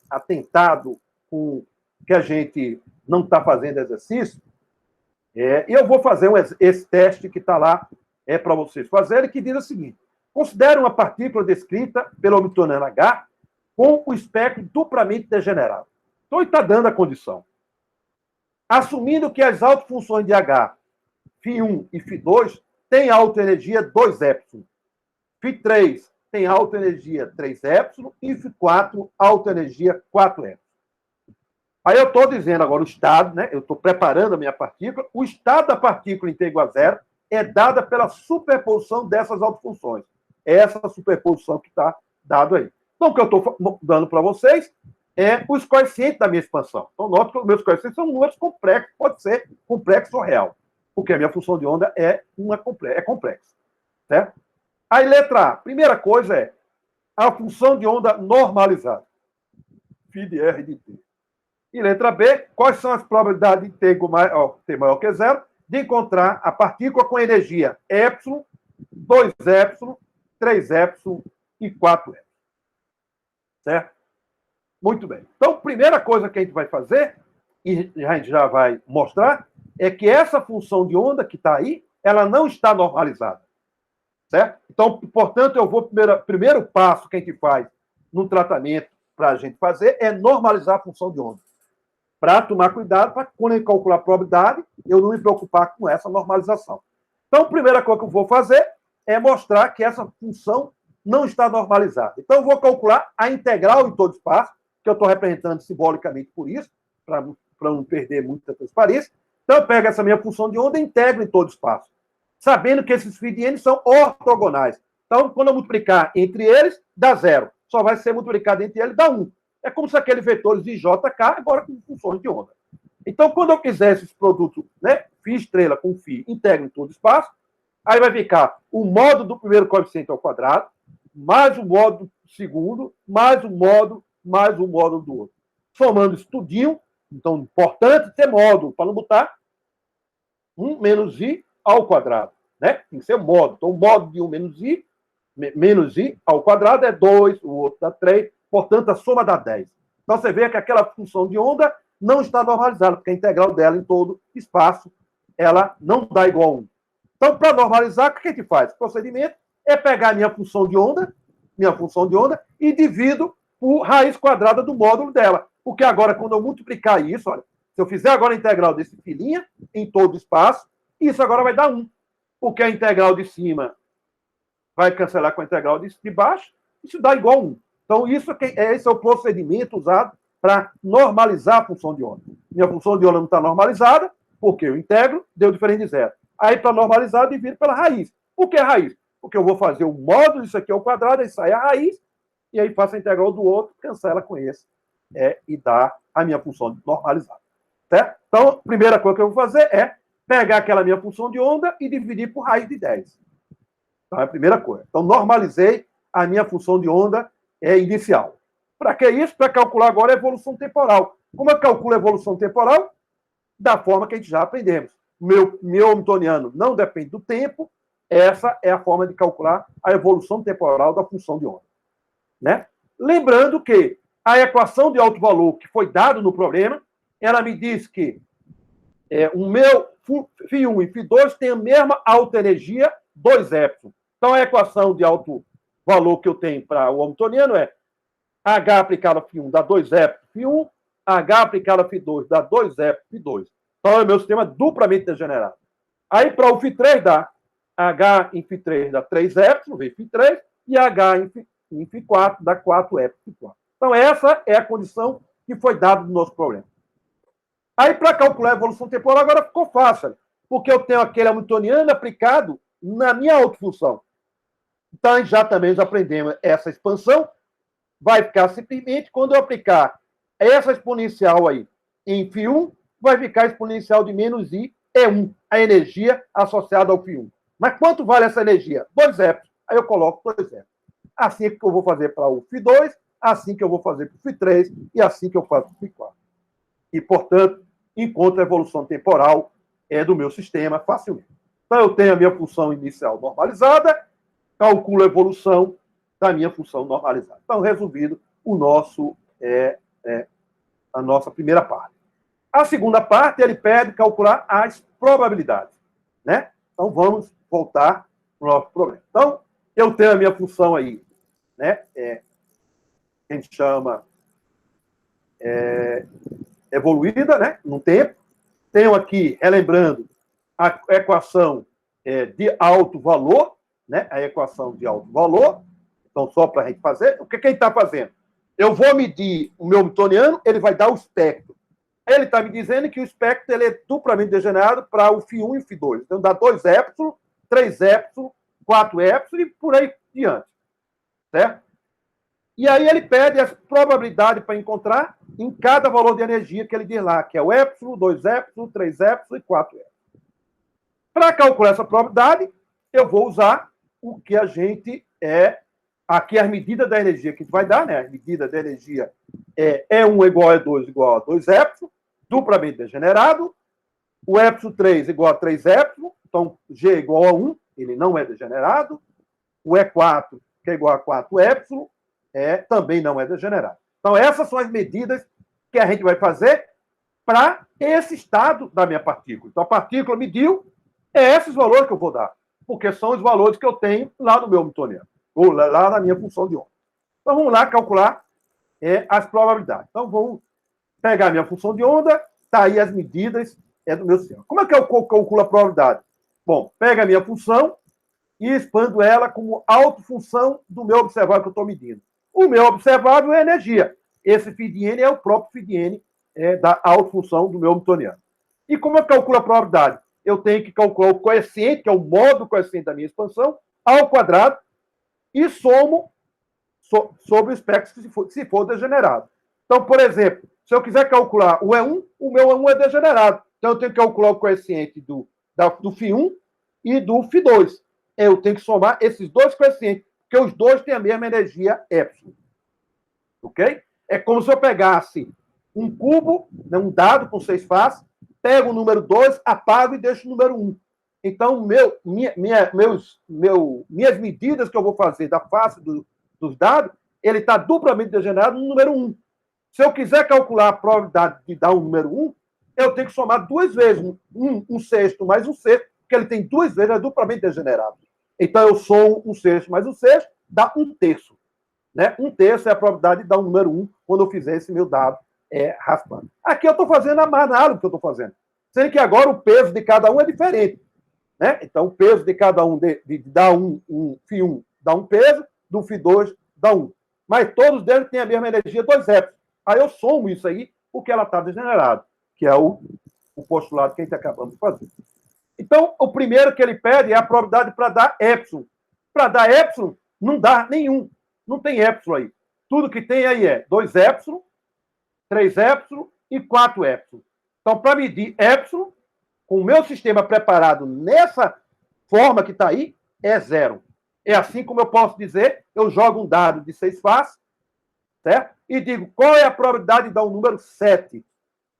atentado com que a gente não está fazendo exercício, e eu vou fazer esse teste que está lá para vocês fazerem, que diz o seguinte: considere uma partícula descrita pelo Hamiltoniano H com o espectro duplamente degenerado. Então, ele está dando a condição. Assumindo que as autofunções de H, φ1 e φ2, têm autoenergia 2ε, φ3 tem autoenergia 3ε e φ4 autoenergia 4ε. Aí eu estou dizendo agora o estado, né? Eu estou preparando a minha partícula. O estado da partícula em t igual a zero é dada pela superposição dessas autofunções. Essa superposição que está dado aí. Então, o que eu estou dando para vocês é os coeficientes da minha expansão. Então, note que os meus coeficientes são números complexos, pode ser complexo ou real, porque a minha função de onda é complexa. Certo? Aí, letra A. Primeira coisa é a função de onda normalizada. Φ de R de T. E letra B, quais são as probabilidades de T maior que zero de encontrar a partícula com energia ε, 2ε, 3ε e 4ε. Certo? Muito bem. Então, a primeira coisa que a gente vai fazer, e a gente já vai mostrar, é que essa função de onda que está aí, ela não está normalizada. Certo? Então, portanto, eu vou primeiro passo que a gente faz no tratamento para a gente fazer é normalizar a função de onda. Para tomar cuidado, para quando eu calcular a probabilidade, eu não me preocupar com essa normalização. Então, a primeira coisa que eu vou fazer é mostrar que essa função não está normalizada. Então, eu vou calcular a integral em todo espaço, que eu estou representando simbolicamente por isso, para não perder muita transparência. Então, eu pego essa minha função de onda e integro em todo espaço, sabendo que esses φ de n são ortogonais. Então, quando eu multiplicar entre eles, dá zero. Só vai ser multiplicado entre eles, dá 1. É como se aqueles vetores de JK, agora com funções de onda. Então, quando eu quiser esses produtos, né, φ estrela com φ integro em todo espaço, aí vai ficar o módulo do primeiro coeficiente ao quadrado, mais o módulo do segundo, mais o módulo do outro. Somando isso tudinho, então, importante ter módulo, para não botar 1 menos i ao quadrado. Né? Tem que ser o módulo. Então, o módulo de 1 menos i ao quadrado é 2, o outro dá 3, portanto, a soma dá 10. Então, você vê que aquela função de onda não está normalizada, porque a integral dela em todo espaço, ela não dá igual a 1. Então, para normalizar, o que a gente faz? O procedimento é pegar a minha função de onda, e divido por raiz quadrada do módulo dela. Porque agora, quando eu multiplicar isso, olha, se eu fizer agora a integral desse filinha em todo espaço, isso agora vai dar 1. Porque a integral de cima vai cancelar com a integral de baixo, isso dá igual a 1. Então, esse é o procedimento usado para normalizar a função de onda. Minha função de onda não está normalizada, porque eu integro, deu diferente de zero. Aí, para normalizar, eu divido pela raiz. Por que raiz? Porque eu vou fazer o módulo disso aqui ao quadrado, aí sai a raiz, e aí faço a integral do outro, cancela com esse, e dá a minha função normalizada. Certo? Então, a primeira coisa que eu vou fazer é pegar aquela minha função de onda e dividir por raiz de 10. Então, é a primeira coisa. Então, normalizei a minha função de onda inicial. Para que isso? Para calcular agora a evolução temporal. Como eu calculo a evolução temporal? Da forma que a gente já aprendemos. Meu hamiltoniano não depende do tempo. Essa é a forma de calcular a evolução temporal da função de onda. Né? Lembrando que a equação de alto valor que foi dada no problema, ela me diz que o meu φ1 e φ2 tem a mesma alta energia, 2 épsilon. Então, a equação de alto valor que eu tenho para o hamiltoniano é H aplicado a φ1 dá 2 épsilon φ1, H aplicado a φ2 dá 2 épsilon φ2. Então, é o meu sistema duplamente degenerado. Aí, para o φ3 dá H em φ3 dá 3 épsilon, vem φ3, e H em φ4 dá 4 épsilon φ4. Então, essa é a condição que foi dada no nosso problema. Aí, para calcular a evolução temporal, agora ficou fácil, porque eu tenho aquele hamiltoniano aplicado na minha autofunção. Então, já aprendemos essa expansão. Vai ficar simplesmente, quando eu aplicar essa exponencial aí em φ1, vai ficar exponencial de menos I E1, a energia associada ao φ1. Mas quanto vale essa energia? 2 épsilon. Aí eu coloco 2 épsilon. Assim que eu vou fazer para o φ2, assim que eu vou fazer para o φ3 e assim que eu faço para o φ4. E, portanto, encontro a evolução temporal do meu sistema facilmente. Então, eu tenho a minha função inicial normalizada, calculo a evolução da minha função normalizada. Então, resolvido a nossa primeira parte. A segunda parte, ele pede calcular as probabilidades. Né? Então, vamos voltar para o nosso problema. Então, eu tenho a minha função aí, né? Que a gente chama evoluída, né? No tempo. Tenho aqui, relembrando, a equação de alto valor, né? A equação de alto valor. Então, só para a gente fazer. O que ele está fazendo? Eu vou medir o meu hamiltoniano, ele vai dar o espectro. Ele está me dizendo que o espectro ele é duplamente degenerado para o φ1 e o φ2. Então, dá 2 épsilon, 3 épsilon, 4 épsilon e por aí diante. Certo? E aí ele pede as probabilidades para encontrar em cada valor de energia que ele diz lá, que é o épsilon, 2 épsilon, 3 épsilon e 4 épsilon. Para calcular essa probabilidade, eu vou usar o que a gente aqui as medidas da energia que a gente vai dar, né? A medida da energia E1 igual a E2 igual a 2 épsilon, duplamente degenerado. O épsilon 3 igual a 3 épsilon, então G igual a 1, ele não é degenerado. O E4, que é igual a 4 épsilon, também não é degenerado. Então, essas são as medidas que a gente vai fazer para esse estado da minha partícula. Então, a partícula mediu, esses valores que eu vou dar, porque são os valores que eu tenho lá no meu hamiltoniano, ou lá na minha função de onda. Então, vamos lá calcular as probabilidades. Então, vamos pegar a minha função de onda, tá aí as medidas do meu sistema. Como é que eu calculo a probabilidade? Bom, pega a minha função e expando ela como autofunção do meu observável que eu estou medindo. O meu observável é a energia. Esse φdn é o próprio φdn da autofunção do meu hamiltoniano. E como eu calculo a probabilidade? Eu tenho que calcular o coeficiente, que é o módulo coeficiente da minha expansão, ao quadrado, e somo sobre o espectro se for degenerado. Então, por exemplo, se eu quiser calcular o E1, o meu E1 é degenerado. Então, eu tenho que calcular o coeficiente do φ1 e do φ2. Eu tenho que somar esses dois coeficientes, porque os dois têm a mesma energia épsilon. Ok? É como se eu pegasse um cubo, né, um dado com 6 faces, pego o número 2, apago e deixo o número 1. Então, minhas medidas que eu vou fazer da face dos dados, ele está duplamente degenerado no número 1. Se eu quiser calcular a probabilidade de dar um número 1, eu tenho que somar 2 vezes, um sexto mais um sexto, porque ele tem 2 vezes, é duplamente degenerado. Então, eu somo um sexto mais um sexto, dá 1/3. Né? 1/3 é a probabilidade de dar um número 1 quando eu fizer esse meu dado raspando. Aqui eu estou fazendo a análise que eu estou fazendo. Sendo que agora o peso de cada um é diferente. Né? Então, o peso de cada um de dar um φ1 dá um peso, do φ2 dá 1. Mas todos deles têm a mesma energia, 2 épsilon. Aí eu somo isso aí, porque ela está degenerada, que é o postulado que a gente acabamos de fazer. Então, o primeiro que ele pede é a probabilidade para dar épsilon. Para dar épsilon, não dá nenhum. Não tem épsilon aí. Tudo que tem aí é 2 épsilon, 3 épsilon e 4 épsilon. Então, para medir épsilon, com o meu sistema preparado nessa forma que está aí, é 0. É assim como eu posso dizer, eu jogo um dado de 6 faces, certo? E digo, qual é a probabilidade de dar o número 7?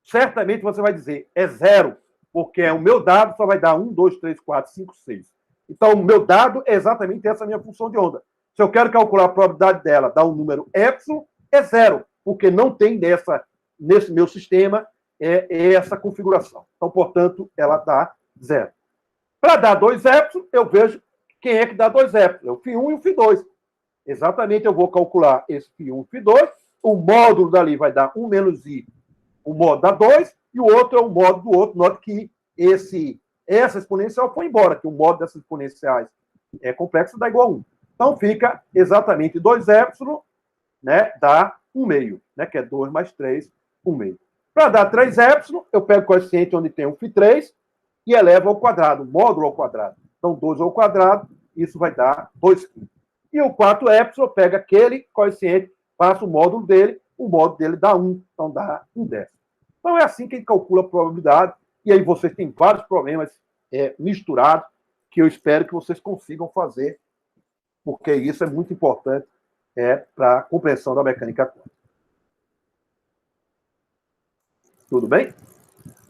Certamente você vai dizer, é 0, porque o meu dado só vai dar 1, 2, 3, 4, 5, 6. Então, o meu dado é exatamente essa minha função de onda. Se eu quero calcular a probabilidade dela dar um número epsilon, é 0, porque não tem nesse meu sistema essa configuração. Então, portanto, ela dá 0. Para dar 2 epsilon, eu vejo quem é que dá 2 epsilon, é o φ1 e o φ2. Exatamente, eu vou calcular esse φ1 e φ2, o módulo dali vai dar 1 menos i, o módulo dá 2, e o outro é o módulo do outro. Note que essa exponencial foi embora, que o módulo dessas exponenciais complexas dá igual a 1. Então, fica exatamente 2 epsilon, né, dá 1 meio, né, que é 2 mais 3, 1 meio. Para dar 3 epsilon, eu pego o coeficiente onde tem o φ3 e elevo ao quadrado, módulo ao quadrado. Então, 2 ao quadrado, isso vai dar 2 quintos. E o 4 epsilon pega aquele coeficiente, passa o módulo dele dá 1, então dá 1 décimo. Então, é assim que a gente calcula a probabilidade, e aí vocês têm vários problemas misturados, que eu espero que vocês consigam fazer, porque isso é muito importante para a compreensão da mecânica quântica. Tudo bem?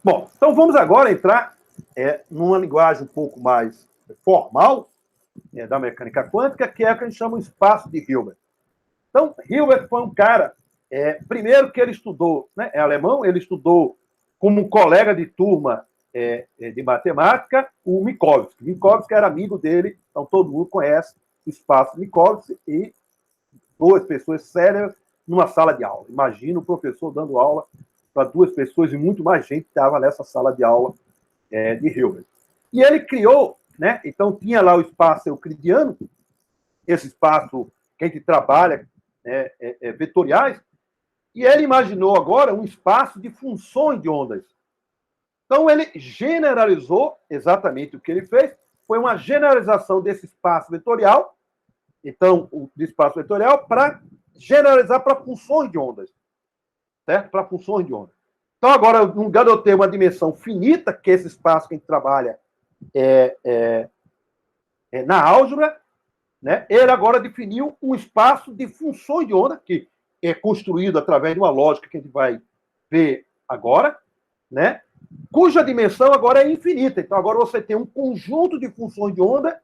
Bom, então vamos agora entrar numa linguagem um pouco mais formal da mecânica quântica, que é o que a gente chama de espaço de Hilbert. Então, Hilbert foi um cara, primeiro que ele estudou, né, é alemão, ele estudou como um colega de turma de matemática, o Minkowski. Minkowski era amigo dele, então todo mundo conhece o espaço Minkowski, e 2 pessoas sérias numa sala de aula. Imagina o professor dando aula para 2 pessoas e muito mais gente estava nessa sala de aula de Hilbert. E ele criou, né, então tinha lá o espaço euclidiano, esse espaço que a gente trabalha, vetoriais, e ele imaginou agora um espaço de funções de ondas. Então, ele generalizou exatamente o que ele fez, foi uma generalização desse espaço vetorial, então, do espaço vetorial, para generalizar para funções de ondas. Certo? Para funções de ondas. Então, agora, no lugar de eu ter uma dimensão finita, que é esse espaço que a gente trabalha na álgebra, né, ele agora definiu um espaço de funções de onda, que é construído através de uma lógica que a gente vai ver agora, né, cuja dimensão agora é infinita. Então, agora você tem um conjunto de funções de onda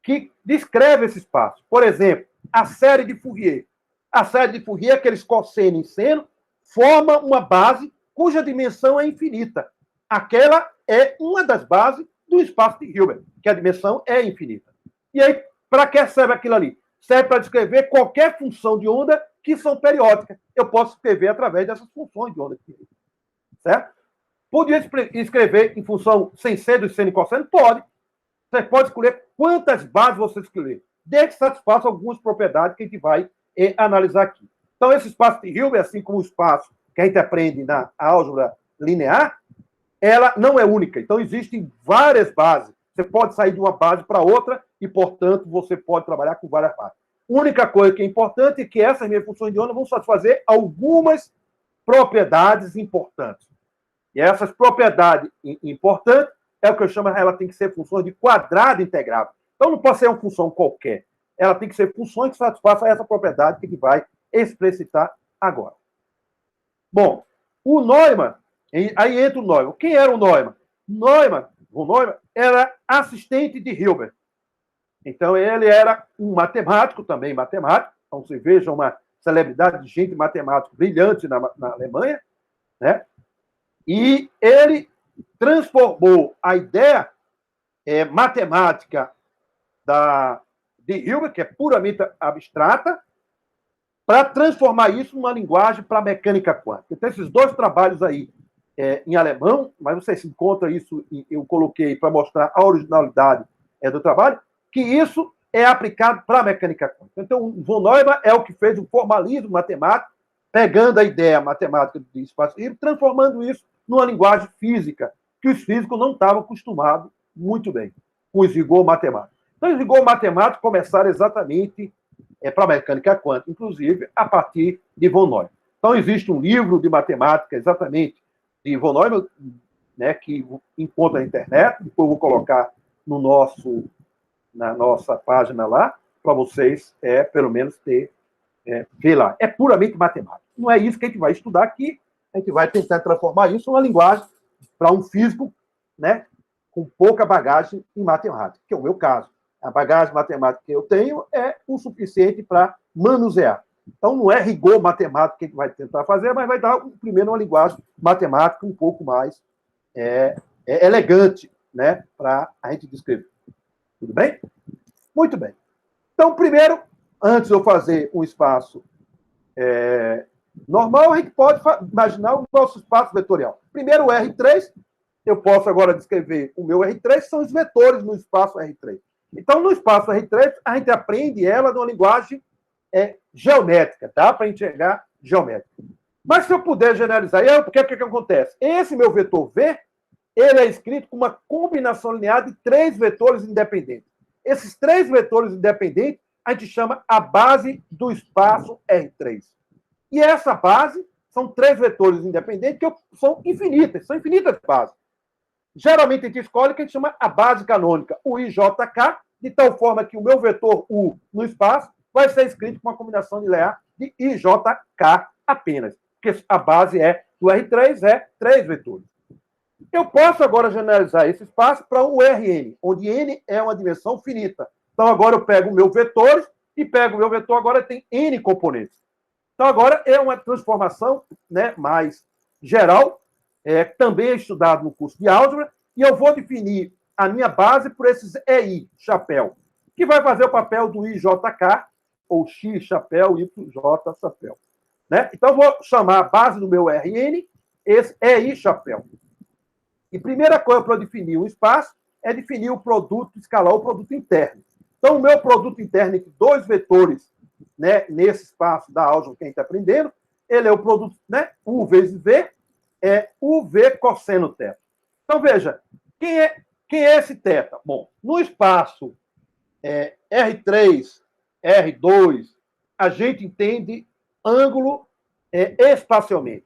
que descreve esse espaço. Por exemplo, a série de Fourier. A série de Fourier, aqueles cosseno em seno, forma uma base cuja dimensão é infinita. Aquela é uma das bases do espaço de Hilbert, que a dimensão é infinita. E aí, para que serve aquilo ali? Serve para descrever qualquer função de onda que são periódicas. Eu posso escrever através dessas funções de onda. Certo? Podia escrever em função sem seno, seno e cosseno? Pode. Você pode escolher quantas bases você escolher, desde que satisfaça algumas propriedades que a gente vai analisar aqui. Então, esse espaço de Hilbert, assim como o espaço que a gente aprende na álgebra linear, ela não é única. Então, existem várias bases. Você pode sair de uma base para outra e, portanto, você pode trabalhar com várias bases. A única coisa que é importante é que essas minhas funções de onda vão satisfazer algumas propriedades importantes. E essas propriedades importantes é o que eu chamo, ela tem que ser funções de quadrado integrável. Então, não pode ser uma função qualquer. Ela tem que ser funções que satisfaçam essa propriedade que a gente vai explicitar agora. Bom, o Neumann, aí entra o Neumann. Quem era o Neumann? O Neumann era assistente de Hilbert. Então, ele era um matemático, também matemático. Então, você veja uma celebridade de gente matemática brilhante na Alemanha, né? E ele transformou a ideia matemática de Hilbert, que é puramente abstrata, para transformar isso numa linguagem para a mecânica quântica. Então, esses 2 trabalhos aí em alemão, mas você se encontra isso, eu coloquei para mostrar a originalidade do trabalho, que isso é aplicado para a mecânica quântica. Então, o von Neumann é o que fez o formalismo matemático, pegando a ideia matemática do espaço e transformando isso numa linguagem física, que os físicos não estavam acostumados muito bem, com os rigor matemático. Então, os rigor matemáticos começaram exatamente para a mecânica quântica, inclusive a partir de von Neumann. Então, existe um livro de matemática exatamente de von Neumann, né, que encontra na internet, depois eu vou colocar no nosso na nossa página lá, para vocês, pelo menos, ver lá. É puramente matemática. Não é isso que a gente vai estudar aqui, a gente vai tentar transformar isso em uma linguagem para um físico, né, com pouca bagagem em matemática, que é o meu caso. A bagagem matemática que eu tenho é o suficiente para manusear. Então, não é rigor matemático que a gente vai tentar fazer, mas vai dar, primeiro, uma linguagem matemática um pouco mais elegante, né, para a gente descrever. Tudo bem? Muito bem. Então, primeiro, antes de eu fazer um espaço normal, a gente pode imaginar o nosso espaço vetorial. Primeiro, o R3. Eu posso agora descrever o meu R3, são os vetores no espaço R3. Então, no espaço R3, a gente aprende ela numa linguagem geométrica, tá? Para enxergar geométrica. Mas se eu puder generalizar, o que acontece? Esse meu vetor V, ele é escrito com uma combinação linear de 3 vetores independentes. Esses 3 vetores independentes, a gente chama a base do espaço R3. E essa base são 3 vetores independentes que são infinitas bases. Geralmente a gente escolhe o que a gente chama a base canônica, o IJK, de tal forma que o meu vetor U no espaço vai ser escrito com uma combinação linear de IJK apenas, porque a base do R3 é 3 vetores. Eu posso agora generalizar esse espaço para o Rn, onde n é uma dimensão finita. Então agora eu pego o meu vetor e pego o meu vetor, agora tem n componentes. Então agora é uma transformação, né, mais geral, também é estudado no curso de álgebra, e eu vou definir a minha base por esses EI, chapéu, que vai fazer o papel do IJK, ou X, chapéu, YJ, chapéu. Né? Então, eu vou chamar a base do meu Rn, esse EI, chapéu. E primeira coisa para eu definir um espaço é definir o produto escalar, o produto interno. Então, o meu produto interno entre 2 vetores, né, nesse espaço da álgebra que a gente está aprendendo, ele é o produto, né, U vezes V, UV cosseno θ. Então, veja, quem é esse θ? Bom, no espaço R3, R2, a gente entende ângulo espacialmente.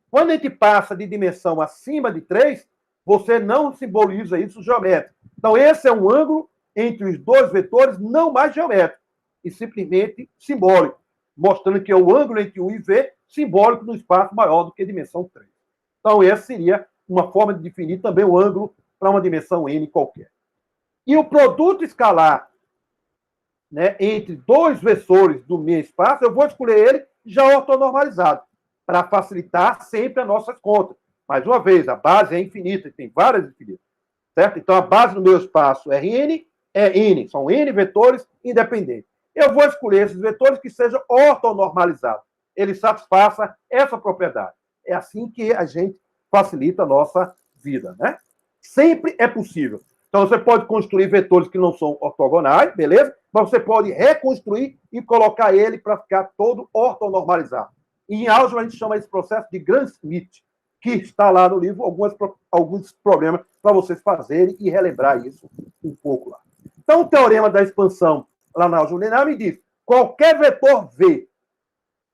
Quando a gente passa de dimensão acima de 3, você não simboliza isso geométrico. Então, esse é um ângulo entre os 2 vetores não mais geométrico, e simplesmente simbólico, mostrando que é o ângulo entre U e V simbólico no espaço maior do que a dimensão 3. Então, essa seria uma forma de definir também o ângulo para uma dimensão n qualquer. E o produto escalar, né, entre 2 vetores do mesmo espaço, eu vou escolher ele já ortonormalizado, para facilitar sempre as nossas contas. Mais uma vez, a base é infinita, tem várias infinitas. Certo? Então, a base do meu espaço Rn é n, são n vetores independentes. Eu vou escolher esses vetores que sejam ortonormalizados. Ele satisfaça essa propriedade. É assim que a gente facilita a nossa vida, né? Sempre é possível. Então, você pode construir vetores que não são ortogonais, beleza? Mas você pode reconstruir e colocar ele para ficar todo ortonormalizado. E em álgebra, a gente chama esse processo de Gram-Schmidt, que está lá no livro, alguns problemas para vocês fazerem e relembrar isso um pouco lá. Então, o teorema da expansão lá na álgebra linear me diz qualquer vetor V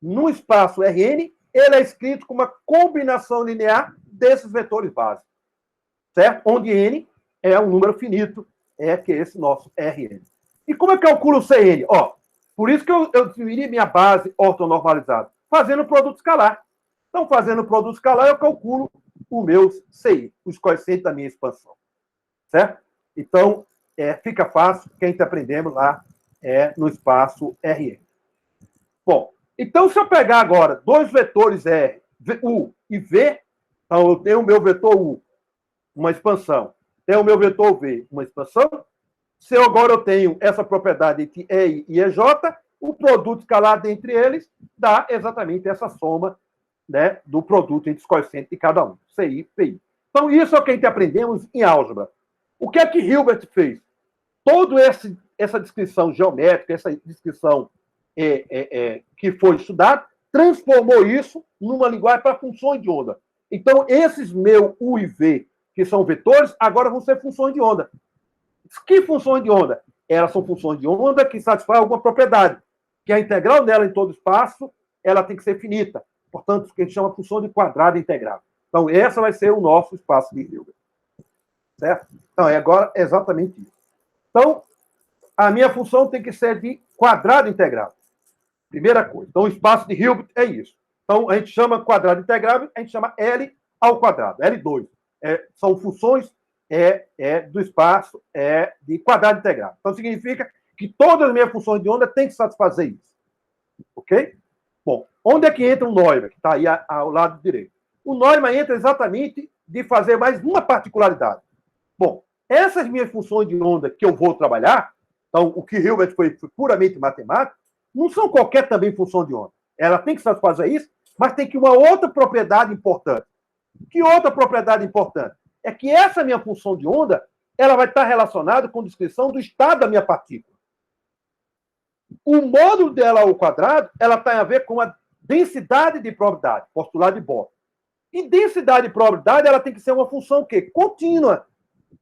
no espaço Rn, ele é escrito com uma combinação linear desses vetores básicos, certo? Onde n é um número finito, que é esse nosso Rn. E como eu calculo o Cn? Por isso que eu defini minha base ortonormalizada, fazendo o produto escalar. Então, fazendo o produto escalar, eu calculo o meu CI, os coeficientes da minha expansão, certo? Então, fica fácil, que a gente aprendemos lá no espaço Rn. Bom, então, se eu pegar agora 2 vetores R, U e V, então eu tenho o meu vetor U, uma expansão, tenho o meu vetor V, uma expansão. Se agora eu tenho essa propriedade entre EI e EJ, o produto escalar entre eles dá exatamente essa soma, né, do produto entre os coeficientes de cada um, CI e PI. Então, isso é o que a gente aprendemos em álgebra. O que é que Hilbert fez? Toda essa descrição geométrica, essa descrição que foi estudada, transformou isso numa linguagem para funções de onda. Então, esses meu U e V, que são vetores, agora vão ser funções de onda. Que funções de onda? Elas são funções de onda que satisfazem alguma propriedade, que a integral dela em todo espaço, ela tem que ser finita. Portanto, o que a gente chama de função de quadrado integral. Então, essa vai ser o nosso espaço de Hilbert. Certo? Então, agora é exatamente isso. Então, a minha função tem que ser de quadrado integrável. Primeira coisa. Então, o espaço de Hilbert é isso. Então, a gente chama quadrado integrável, a gente chama L ao quadrado, L2. São funções do espaço de quadrado integrável. Então, significa que todas as minhas funções de onda têm que satisfazer isso. Ok? Bom, onde é que entra o Neumann, que está aí ao lado direito? O Neumann entra exatamente de fazer mais uma particularidade. Bom, essas minhas funções de onda que eu vou trabalhar, então, o que Hilbert foi puramente matemático, não são qualquer também função de onda. Ela tem que satisfazer isso, mas tem que uma outra propriedade importante. Que outra propriedade importante? É que essa minha função de onda, ela vai estar relacionada com a descrição do estado da minha partícula. O módulo dela ao quadrado, ela tem a ver com a densidade de probabilidade, postulado de Bohr. E densidade de probabilidade, ela tem que ser uma função o quê? Contínua.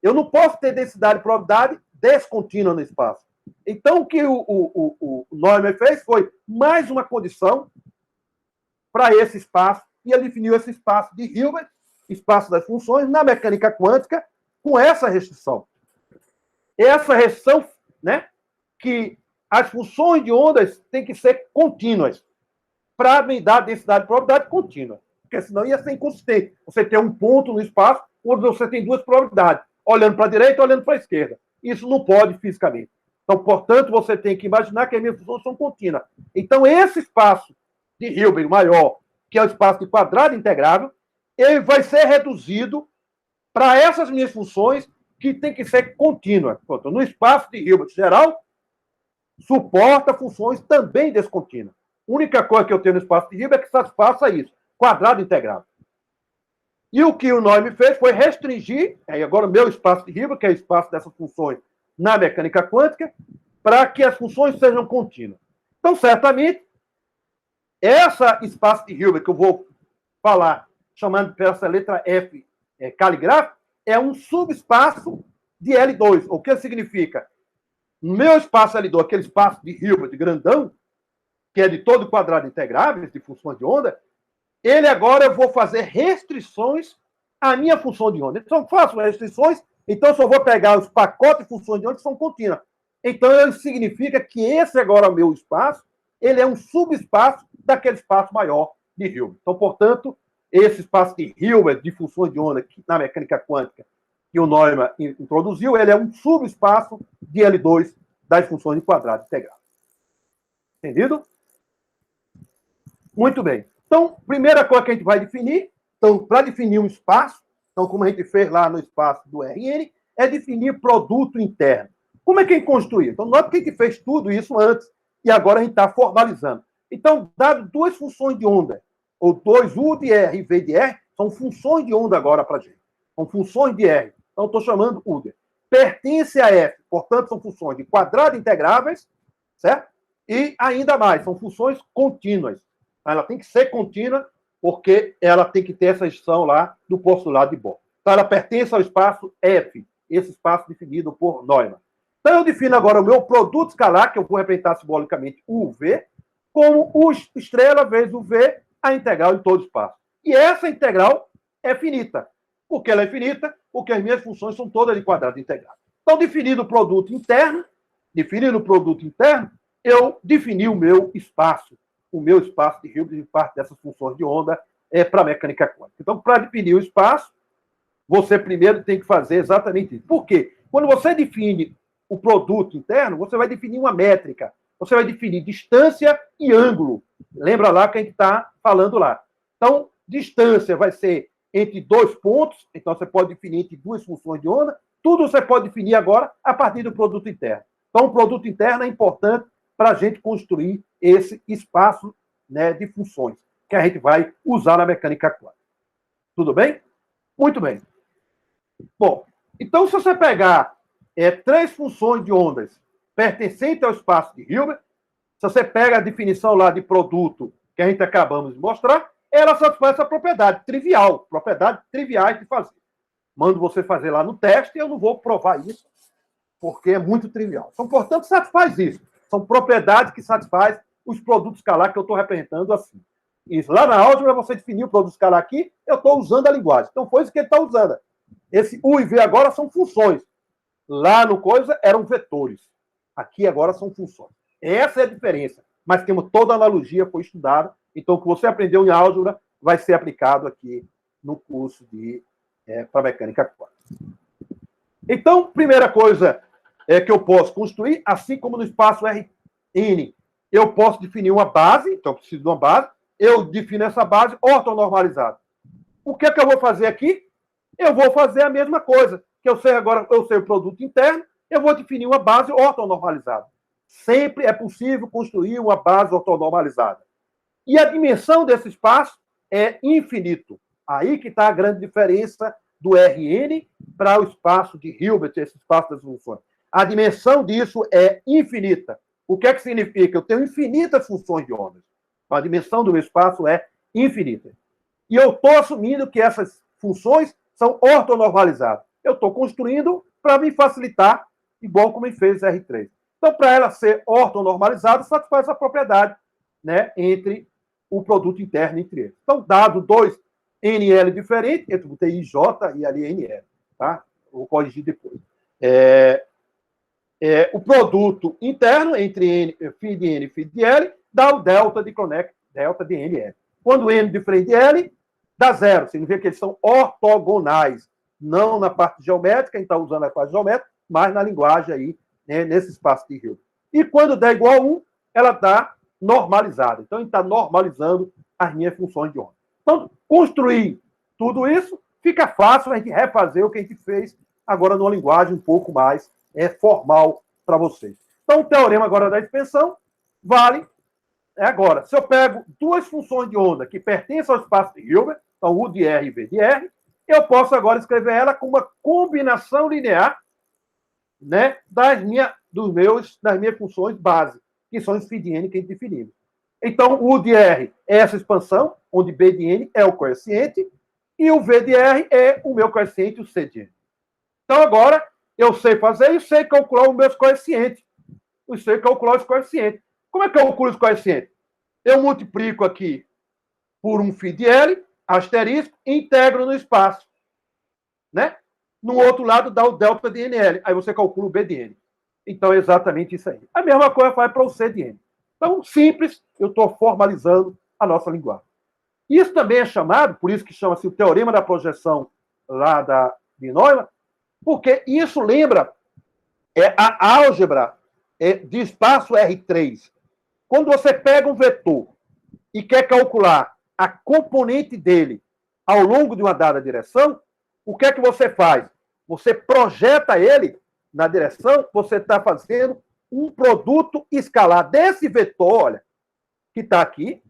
Eu não posso ter densidade de probabilidade descontínua no espaço. Então, o que o Neumann fez foi mais uma condição para esse espaço, e ele definiu esse espaço de Hilbert, espaço das funções, na mecânica quântica, com essa restrição. Essa restrição, né, que as funções de ondas têm que ser contínuas, para me dar densidade de probabilidade contínua. Porque senão ia ser inconsistente. Você tem um ponto no espaço onde você tem duas probabilidades, olhando para a direita e olhando para a esquerda. Isso não pode fisicamente. Então, portanto, você tem que imaginar que as minhas funções são contínuas. Então, esse espaço de Hilbert maior, que é o espaço de quadrado integrável, ele vai ser reduzido para essas minhas funções que tem que ser contínuas. Portanto, no espaço de Hilbert geral, suporta funções também descontínuas. A única coisa que eu tenho no espaço de Hilbert é que satisfaça isso, quadrado integrável. E o que o Neumann fez foi restringir, agora o meu espaço de Hilbert, que é o espaço dessas funções na mecânica quântica, para que as funções sejam contínuas. Então, certamente, esse espaço de Hilbert que eu vou falar, chamando por essa letra F caligráfica, é um subespaço de L2. O que significa? No meu espaço L2, aquele espaço de Hilbert grandão, que é de todo quadrado integrável, de funções de onda, ele agora eu vou fazer restrições à minha função de onda. Então, eu faço restrições, então eu só vou pegar os pacotes de funções de onda que são contínuas. Então, isso significa que esse agora é o meu espaço, ele é um subespaço daquele espaço maior de Hilbert. Então, portanto, esse espaço de Hilbert, de funções de onda, que, na mecânica quântica, que o Neumann introduziu, ele é um subespaço de L2 das funções de quadrado integral. Entendido? Muito bem. Então, primeira coisa que a gente vai definir, então, para definir um espaço, então, como a gente fez lá no espaço do Rn, é definir produto interno. Como é que a gente construiu? Então, nota que a gente fez tudo isso antes, e agora a gente está formalizando. Então, dado duas funções de onda, ou dois U de R e V de R, são funções de onda agora para a gente. São funções de R. Então, estou chamando U de R. Pertence a F, portanto, são funções de quadrado integráveis, certo? E ainda mais, são funções contínuas. Ela tem que ser contínua, porque ela tem que ter essa extensão lá do postulado de Bohr. Então, ela pertence ao espaço F, esse espaço definido por Neumann. Então, eu defino agora o meu produto escalar, que eu vou representar simbolicamente UV, como U estrela vezes o V, a integral de todo espaço. E essa integral é finita. Por que ela é finita? Porque as minhas funções são todas de quadrado integral. Então, definido o produto interno, eu defini o meu espaço de Hilbert de parte dessas funções de onda para a mecânica quântica. Então, para definir o espaço, você primeiro tem que fazer exatamente isso. Por quê? Quando você define o produto interno, você vai definir uma métrica. Você vai definir distância e ângulo. Lembra lá que a gente está falando lá. Então, distância vai ser entre dois pontos, então você pode definir entre duas funções de onda. Tudo você pode definir agora a partir do produto interno. Então, o produto interno é importante para a gente construir esse espaço, né, de funções que a gente vai usar na mecânica quântica. Tudo bem? Muito bem. Bom, então se você pegar três funções de ondas pertencentes ao espaço de Hilbert, se você pega a definição lá de produto que a gente acabamos de mostrar, ela satisfaz essa propriedade trivial, propriedades triviais de fazer. Mando você fazer lá no teste e eu não vou provar isso, porque é muito trivial. Então, portanto, satisfaz isso. São propriedades que satisfazem os produtos escalar que eu estou representando assim. Isso. Lá na álgebra, você definiu o produto escalar aqui, eu estou usando a linguagem. Então, foi isso que ele está usando. Esse U e V agora são funções. Lá no coisa, eram vetores. Aqui agora são funções. Essa é a diferença. Mas temos toda a analogia, foi estudada. Então, o que você aprendeu em álgebra vai ser aplicado aqui no curso para mecânica quântica. Então, primeira coisa que eu posso construir, assim como no espaço Rn, eu posso definir uma base, então eu preciso de uma base, eu defino essa base ortonormalizada. O que é que eu vou fazer aqui? Eu vou fazer a mesma coisa, que eu sei agora, eu sei o produto interno, eu vou definir uma base ortonormalizada. Sempre é possível construir uma base ortonormalizada. E a dimensão desse espaço é infinito. Aí que está a grande diferença do Rn para o espaço de Hilbert, esse espaço das funções. A dimensão disso é infinita. O que é que significa? Eu tenho infinitas funções de ondas. A dimensão do meu espaço é infinita. E eu estou assumindo que essas funções são ortonormalizadas. Eu estou construindo para me facilitar, igual como ele fez R3. Então, para ela ser ortonormalizada, satisfaz essa propriedade, né, entre o produto interno entre eles. Então, dado dois NL diferentes, eu botei IJ e ali NL. Tá? Vou corrigir depois. O produto interno entre φ de N e φ de L dá o delta de Kronecker, delta de NL. Quando N diferente de L, dá zero. Significa que eles são ortogonais. Não na parte geométrica, a gente está usando a parte geométrica, mas na linguagem aí, né, nesse espaço de Hilbert. E quando der igual a 1, ela está normalizada. Então, a gente está normalizando as minhas funções de onda. Então, construir tudo isso, fica fácil a gente refazer o que a gente fez agora numa linguagem um pouco mais formal para vocês. Então, o teorema agora da expansão vale agora. Se eu pego duas funções de onda que pertencem ao espaço de Hilbert, então U de R e V de R, eu posso agora escrever ela com uma combinação linear, né, das minhas funções base, que são os φ de N que a gente definimos. Então, o U de R é essa expansão, onde B de N é o coeficiente, e o V de R é o meu coeficiente, o C de N. Então, agora, eu sei fazer e sei calcular os meus coeficientes. Eu sei calcular os coeficientes. Como é que eu calculo os coeficientes? Eu multiplico aqui por um φ de L, asterisco, e integro no espaço. Né? No outro lado, dá o delta de NL. Aí você calcula o B de N. Então, é exatamente isso aí. A mesma coisa faz para o C de N. Então, simples, eu estou formalizando a nossa linguagem. Isso também é chamado, por isso que chama-se o teorema da projeção lá de Neumann, porque isso lembra a álgebra de espaço R3. Quando você pega um vetor e quer calcular a componente dele ao longo de uma dada direção, o que é que você faz? Você projeta ele na direção, você está fazendo um produto escalar desse vetor, olha, que está aqui,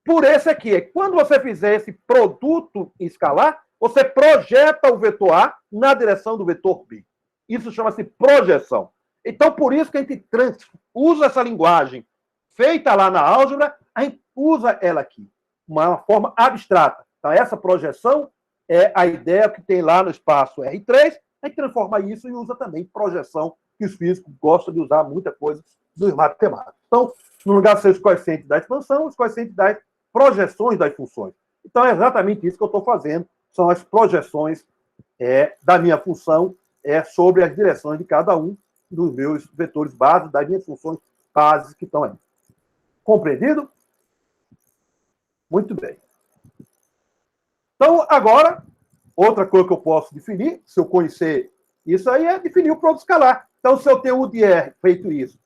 por esse aqui. Quando você fizer esse produto escalar, você projeta o vetor A na direção do vetor B. Isso chama-se projeção. Então, por isso que a gente usa essa linguagem feita lá na álgebra, a gente usa ela aqui, uma forma abstrata. Então, essa projeção é a ideia que tem lá no espaço R3, a gente transforma isso e usa também projeção, que os físicos gostam de usar muita coisa dos matemáticos. Então, no lugar de ser os coeficientes da expansão, os coeficientes das projeções das funções. Então, é exatamente isso que eu estou fazendo, são as projeções da minha função sobre as direções de cada um dos meus vetores básicos, das minhas funções bases que estão aí. Compreendido? Muito bem. Então, agora, outra coisa que eu posso definir, se eu conhecer isso aí, é definir o produto escalar. Então, se eu tenho o de R feito isso,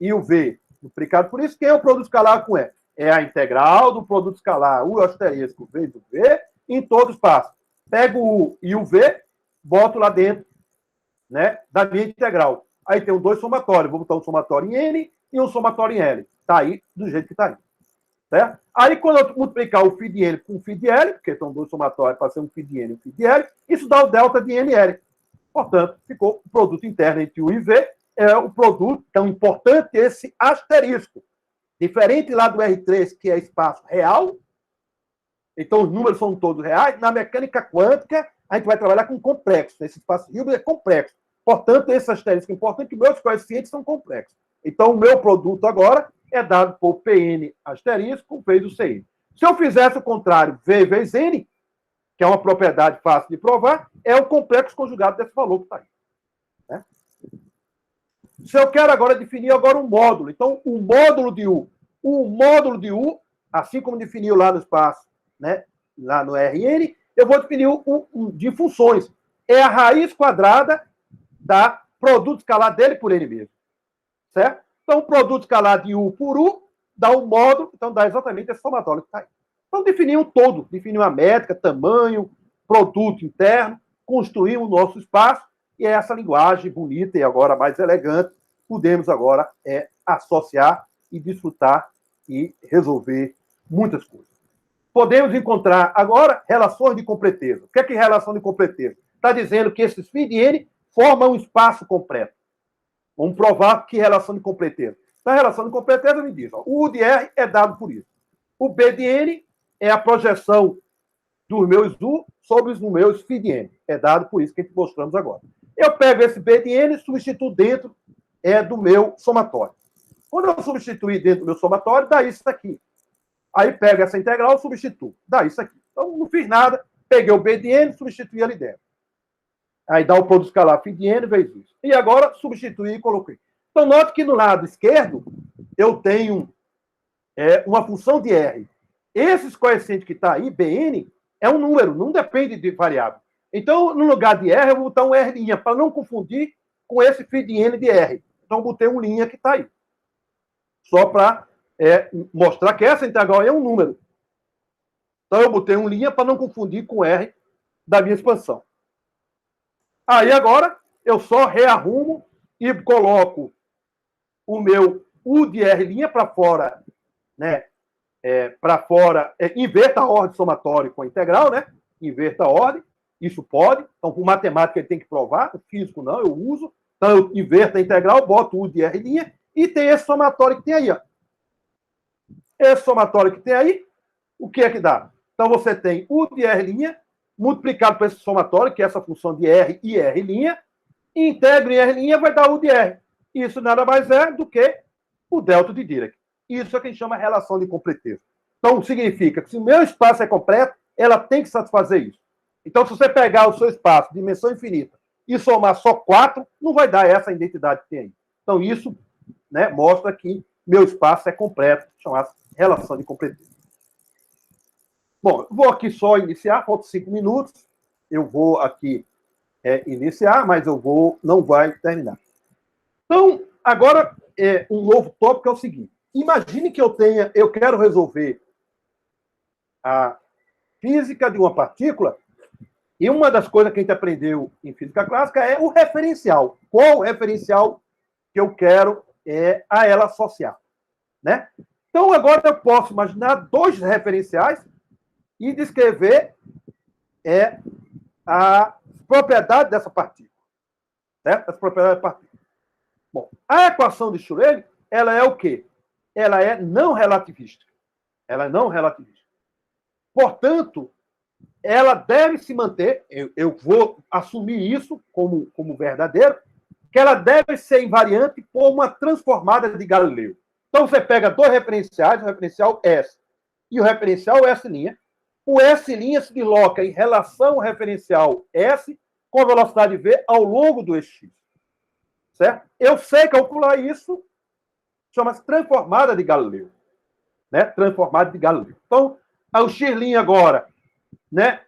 e o V multiplicado por isso, quem é o produto escalar com E? É a integral do produto escalar, U asterisco vezes o V, em todo espaço. Pego o U e o V, boto lá dentro, né, da minha integral. Aí tem dois somatórios. Vou botar um somatório em N e um somatório em L. Está aí do jeito que está aí. Certo? Aí, quando eu multiplicar o φ de N com o φ de L, porque são dois somatórios para ser um φ de N e um φ de L, isso dá o delta de NL. Portanto, ficou o produto interno entre U e V, é o produto tão importante esse asterisco. Diferente lá do R3, que é espaço real, então os números são todos reais, na mecânica quântica, a gente vai trabalhar com complexo. Esse espaço Hilbert é complexo. Portanto, esse asterisco é importante que meus coeficientes são complexos. Então, o meu produto agora é dado por Pn asterisco vezes o Cn. Se eu fizesse o contrário, V vezes N, que é uma propriedade fácil de provar, é o complexo conjugado desse valor que está aí. Né? Se eu quero agora definir agora um módulo, então o módulo de U, assim como definiu lá no espaço, né, lá no Rn, eu vou definir de funções. É a raiz quadrada da produto escalar dele por N mesmo. Certo? Então, o produto escalar de U por U dá um módulo, então dá exatamente esse somatório que está aí. Então, definir um todo, definir uma métrica, tamanho, produto interno, construir o nosso espaço, e é essa linguagem bonita e agora mais elegante, podemos agora associar e desfrutar e resolver muitas coisas. Podemos encontrar agora relações de completeza. O que é relação de completeza? Está dizendo que esses φ de n formam um espaço completo. Vamos provar que relação de completeza. Então, a relação de completeza me diz, ó, o U de R é dado por isso. O B de N é a projeção dos meus U sobre os meus φ de N. É dado por isso que a gente mostramos agora. Eu pego esse B de N e substituo dentro do meu somatório. Quando eu substituir dentro do meu somatório, dá isso aqui. Aí pego essa integral e substituo. Dá isso aqui. Então, não fiz nada, peguei o B de N e substituí ali dentro. Aí dá o produto escalar φ de N vezes isso. E agora, substituí e coloquei. Então, note que no lado esquerdo, eu tenho uma função de R. Esses coeficientes que está aí, Bn, é um número, não depende de variável. Então, no lugar de R, eu vou botar um R', para não confundir com esse φ de N de R. Então, eu botei um linha que está aí. Só para mostrar que essa integral é um número. Então, eu botei um linha para não confundir com R da minha expansão. Aí, agora, eu só rearrumo e coloco o meu U de R' para fora, né? Para fora, inverta a ordem somatória com a integral, né? Inverta a ordem, isso pode. Então, por matemática, ele tem que provar, o físico não, eu uso. Então, eu inverto a integral, boto U de R' e tem esse somatório que tem aí, ó. Esse somatório que tem aí, o que é que dá? Então, você tem U de R' multiplicado por esse somatório, que é essa função de R e R', integro em R' vai dar U de R. Isso nada mais é do que o delta de Dirac. Isso é o que a gente chama de relação de completeza. Então, significa que se o meu espaço é completo, ela tem que satisfazer isso. Então, se você pegar o seu espaço, dimensão infinita, e somar só 4, não vai dar essa identidade que tem aí. Então, isso, né, mostra que meu espaço é completo, chamada relação de completeza. Bom, vou aqui só iniciar, faltam 5 minutos. Eu vou aqui iniciar, mas não vai terminar. Então, agora, um novo tópico é o seguinte. Imagine que eu quero resolver a física de uma partícula, e uma das coisas que a gente aprendeu em física clássica é o referencial. Qual o referencial que eu quero a ela associar, né? Então, agora eu posso imaginar dois referenciais e descrever a propriedade dessa partícula, certo? As propriedades da partícula. Bom, a equação de Schrödinger, ela é o quê? Ela é não relativista. Ela é não relativista. Portanto, ela deve se manter, eu vou assumir isso como verdadeiro, que ela deve ser invariante por uma transformada de Galileu. Então, você pega dois referenciais, o referencial S e o referencial S'. O S' se desloca em relação ao referencial S com a velocidade V ao longo do X. Certo? Eu sei calcular isso, chama-se transformada de Galileu. Né? Transformada de Galileu. Então, o X' agora, né,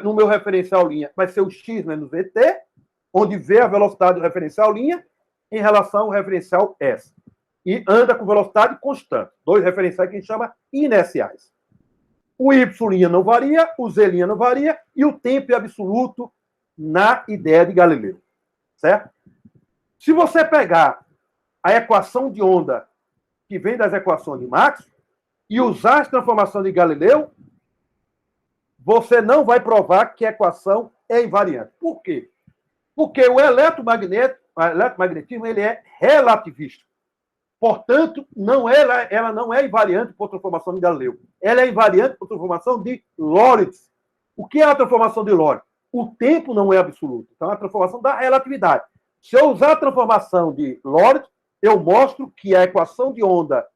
no meu referencial linha, vai ser o X menos VT, onde V é a velocidade do referencial linha em relação ao referencial S. E anda com velocidade constante. Dois referenciais que a gente chama inerciais. O Y' não varia, o Z' não varia, e o tempo é absoluto na ideia de Galileu. Certo? Se você pegar a equação de onda que vem das equações de Maxwell e usar as transformações de Galileu, você não vai provar que a equação é invariante. Por quê? Porque o eletromagnetismo ele é relativista. Portanto, ela não é invariante por transformação de Galileu. Ela é invariante por transformação de Lorentz. O que é a transformação de Lorentz? O tempo não é absoluto. Então, é a transformação da relatividade. Se eu usar a transformação de Lorentz, eu mostro que a equação de onda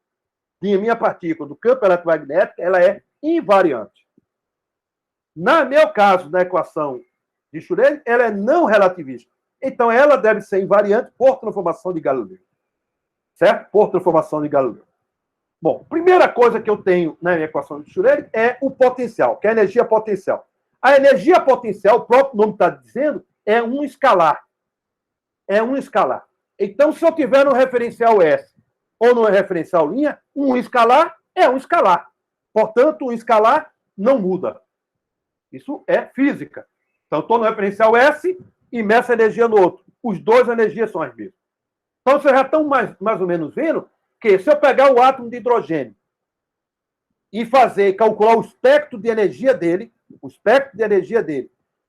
de minha partícula do campo eletromagnético ela é invariante. No meu caso, na equação de Schrödinger, ela é não relativista. Então, ela deve ser invariante por transformação de Galileu. Certo? Por transformação de Galileu. Bom, primeira coisa que eu tenho na minha equação de Schrödinger é o potencial, que é a energia potencial. A energia potencial, o próprio nome está dizendo, é um escalar. É um escalar. Então, se eu tiver no referencial S ou no referencial linha, um escalar é um escalar. Portanto, o escalar não muda. Isso é física. Então, eu estou no referencial S e meço a energia no outro. Os dois energias são as mesmas. Então, vocês já estão mais ou menos vendo que se eu pegar o átomo de hidrogênio e calcular o espectro de energia dele,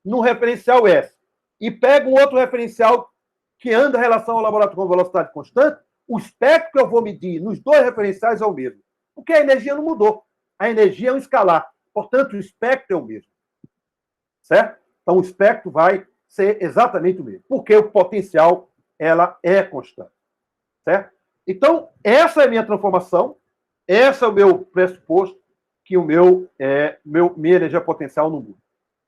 no referencial S, e pego um outro referencial que anda em relação ao laboratório com velocidade constante, o espectro que eu vou medir nos dois referenciais é o mesmo. Porque a energia não mudou. A energia é um escalar. Portanto, o espectro é o mesmo. Certo? Então, o espectro vai ser exatamente o mesmo. Porque o potencial, ela é constante. Certo? Então, essa é a minha transformação. Esse é o meu pressuposto que minha energia potencial não muda.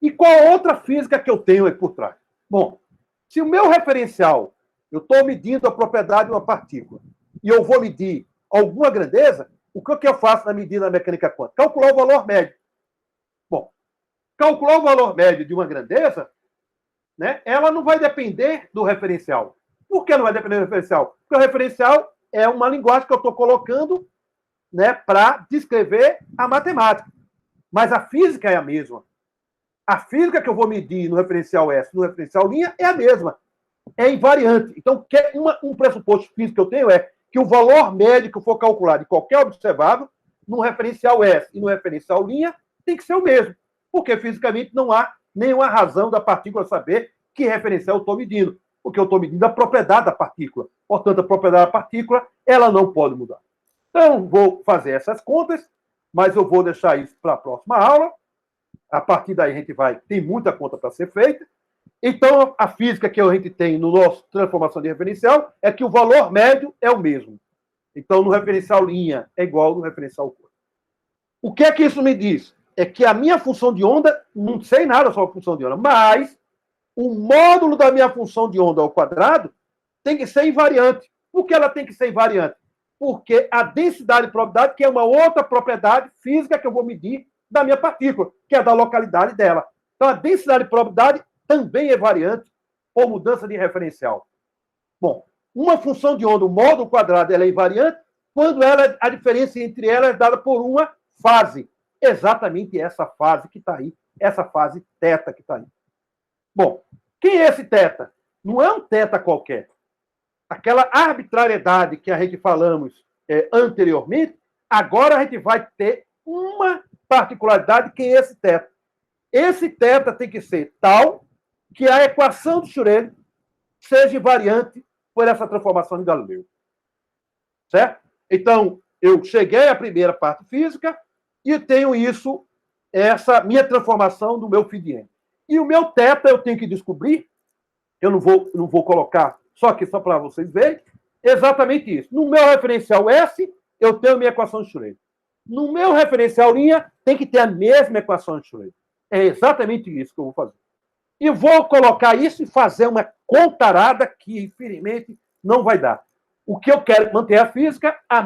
E qual a outra física que eu tenho aí por trás? Bom, se o meu referencial, eu estou medindo a propriedade de uma partícula, e eu vou medir alguma grandeza, o que eu faço na medida da mecânica quântica? Calcular o valor médio. Bom, calcular o valor médio de uma grandeza, né, ela não vai depender do referencial. Por que não vai depender do referencial? Porque o referencial é uma linguagem que eu estou colocando, né, para descrever a matemática. Mas a física é a mesma. A física que eu vou medir no referencial S, no referencial linha, é a mesma. É invariante. Então, um pressuposto físico que eu tenho é que o valor médio que eu for calcular de qualquer observável, no referencial S e no referencial linha, tem que ser o mesmo. Porque fisicamente não há nenhuma razão da partícula saber que referencial eu estou medindo. Porque eu estou medindo a propriedade da partícula. Portanto, a propriedade da partícula, ela não pode mudar. Então, vou fazer essas contas, mas eu vou deixar isso para a próxima aula. A partir daí, a gente tem muita conta para ser feita. Então, a física que a gente tem no nosso transformação de referencial é que o valor médio é o mesmo. Então, no referencial linha é igual no referencial curva. O que é que isso me diz? É que a minha função de onda, não sei nada sobre a função de onda, mas o módulo da minha função de onda ao quadrado tem que ser invariante. Por que ela tem que ser invariante? Porque a densidade de probabilidade, que é uma outra propriedade física que eu vou medir da minha partícula, que é da localidade dela. Então, a densidade de probabilidade também é variante por mudança de referencial. Bom, uma função de onda, o módulo quadrado, ela é invariante quando a diferença entre elas é dada por uma fase. Exatamente essa fase que está aí, essa fase θ que está aí. Bom, quem é esse θ? Não é um θ qualquer. Aquela arbitrariedade que a gente falamos anteriormente, agora a gente vai ter uma particularidade que é esse θ. Esse θ tem que ser tal que a equação de Schrödinger seja invariante por essa transformação de Galileu. Certo? Então, eu cheguei à primeira parte física e tenho essa minha transformação do meu φ. E o meu θ eu tenho que descobrir, eu não vou colocar só aqui, só para vocês verem, exatamente isso. No meu referencial S, eu tenho a minha equação de Schrödinger. No meu referencial linha, tem que ter a mesma equação de Schrödinger. É exatamente isso que eu vou fazer. E vou colocar isso e fazer uma contarada que, infelizmente, não vai dar. O que eu quero manter a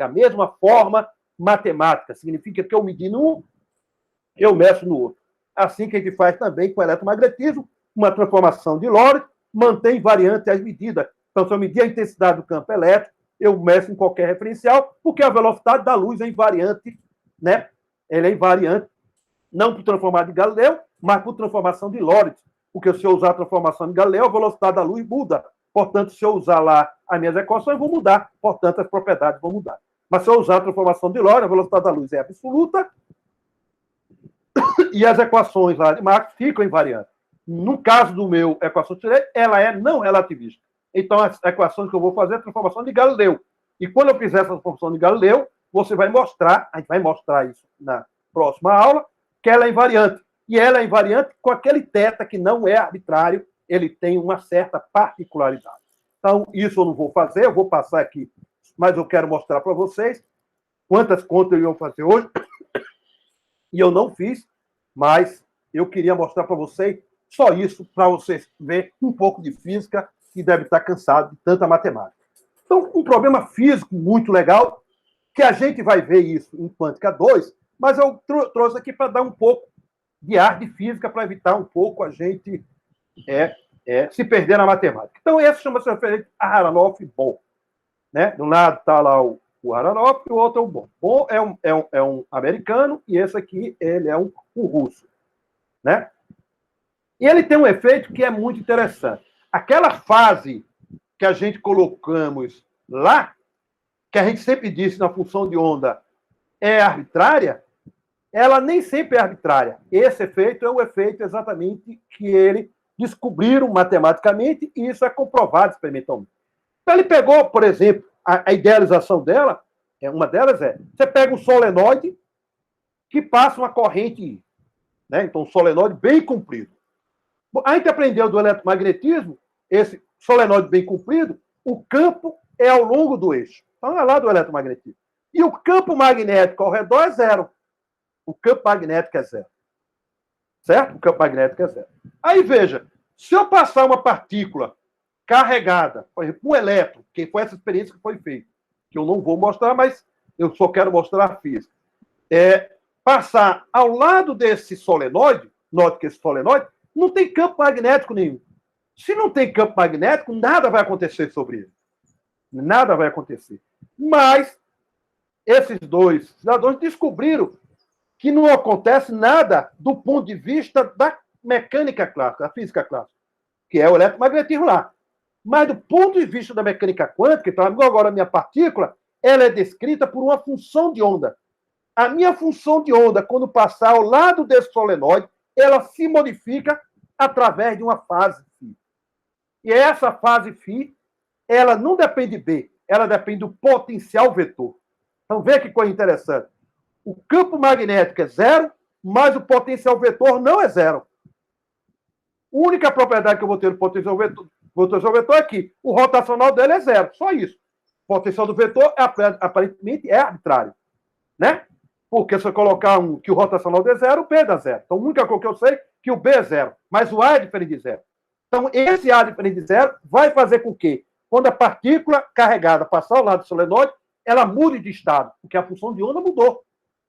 mesma forma matemática. Significa que eu medi num, eu meço no outro. Assim que a gente faz também com o eletromagnetismo, uma transformação de Lorentz, mantém variante as medidas. Então, se eu medir a intensidade do campo elétrico, eu meço em qualquer referencial, porque a velocidade da luz é invariante, né? Ela é invariante, não por transformar de Galileu, mas por transformação de Lorentz. Porque se eu usar a transformação de Galileu, a velocidade da luz muda. Portanto, se eu usar lá as minhas equações, vão mudar. Portanto, as propriedades vão mudar. Mas se eu usar a transformação de Lorentz, a velocidade da luz é absoluta e as equações lá de Marx ficam invariantes. No caso do meu equação de Schrödinger, ela é não relativista. Então, as equações que eu vou fazer é a transformação de Galileu. E quando eu fizer essa transformação de Galileu, você vai mostrar, a gente vai mostrar isso na próxima aula, que ela é invariante. E ela é invariante com aquele θ que não é arbitrário, ele tem uma certa particularidade. Então, isso eu não vou fazer, eu vou passar aqui, mas eu quero mostrar para vocês quantas contas eu ia fazer hoje. E eu não fiz, mas eu queria mostrar para vocês Só isso para vocês verem um pouco de física e deve estar cansado de tanta matemática. Então, um problema físico muito legal, que a gente vai ver isso em Quântica 2, mas eu trouxe aqui para dar um pouco de ar de física, para evitar um pouco a gente se perder na matemática. Então, esse chama-se referente a Aharonov-Bohm. Né? Do lado está lá o Aharonov e o outro é o Bohm. Bohm é um americano e esse aqui ele é um russo. Né? E ele tem um efeito que é muito interessante. Aquela fase que a gente colocamos lá, que a gente sempre disse na função de onda é arbitrária, ela nem sempre é arbitrária. Esse efeito é o efeito exatamente que ele descobriram matematicamente e isso é comprovado experimentalmente. Então ele pegou, por exemplo, a idealização dela, uma delas você pega um solenoide que passa uma corrente, né? Então um solenoide bem comprido. A gente aprendeu do eletromagnetismo, esse solenoide bem comprido, o campo é ao longo do eixo. Então é lá do eletromagnetismo. E o campo magnético ao redor é zero. O campo magnético é zero. Certo? O campo magnético é zero. Aí veja, se eu passar uma partícula carregada, por exemplo, um elétron, que foi essa experiência que foi feita, que eu não vou mostrar, mas eu só quero mostrar a física, passar ao lado desse solenoide, note que esse solenoide não tem campo magnético nenhum. Se não tem campo magnético, nada vai acontecer sobre ele. Nada vai acontecer. Mas esses dois cidadãos descobriram que não acontece nada do ponto de vista da mecânica clássica, da física clássica, que é o eletromagnetismo lá. Mas do ponto de vista da mecânica quântica, então agora a minha partícula, ela é descrita por uma função de onda. A minha função de onda, quando passar ao lado desse solenoide, ela se modifica através de uma fase φ. E essa fase φ, ela não depende de B, ela depende do potencial vetor. Então, veja que coisa interessante. O campo magnético é zero, mas o potencial vetor não é zero. A única propriedade que eu vou ter do potencial vetor é que o rotacional dele é zero, só isso. O potencial do vetor, aparentemente, é arbitrário. Né? Porque se eu colocar que o rotacional dê zero, o B dá zero. Então, a única coisa que eu sei é que o B é zero, mas o A é diferente de zero. Então, esse A diferente de zero vai fazer com que, quando a partícula carregada passar ao lado do solenoide, ela mude de estado, porque a função de onda mudou.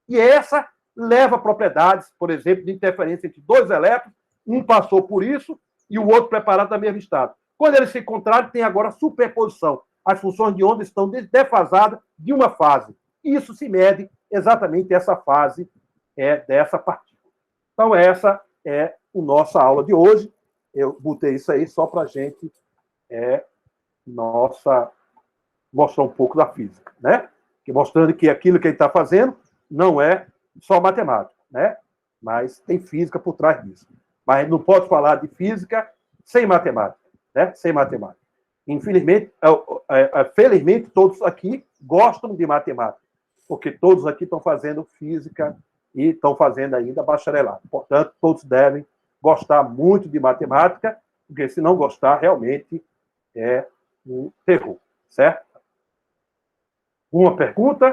E essa leva propriedades, por exemplo, de interferência entre dois elétrons, um passou por isso e o outro preparado no mesmo estado. Quando eles se encontrarem, tem agora superposição. As funções de onda estão defasadas de uma fase. Isso se mede exatamente essa fase dessa partícula. Então, essa é a nossa aula de hoje. Eu botei isso aí só para a gente mostrar um pouco da física, né? Mostrando que aquilo que ele está fazendo não é só matemática, né? Mas tem física por trás disso. Mas não pode falar de física sem matemática, né? Sem matemática. Infelizmente, felizmente, todos aqui gostam de matemática, porque todos aqui estão fazendo física e estão fazendo ainda bacharelado. Portanto, todos devem gostar muito de matemática, porque se não gostar, realmente é um terror, certo? Uma pergunta?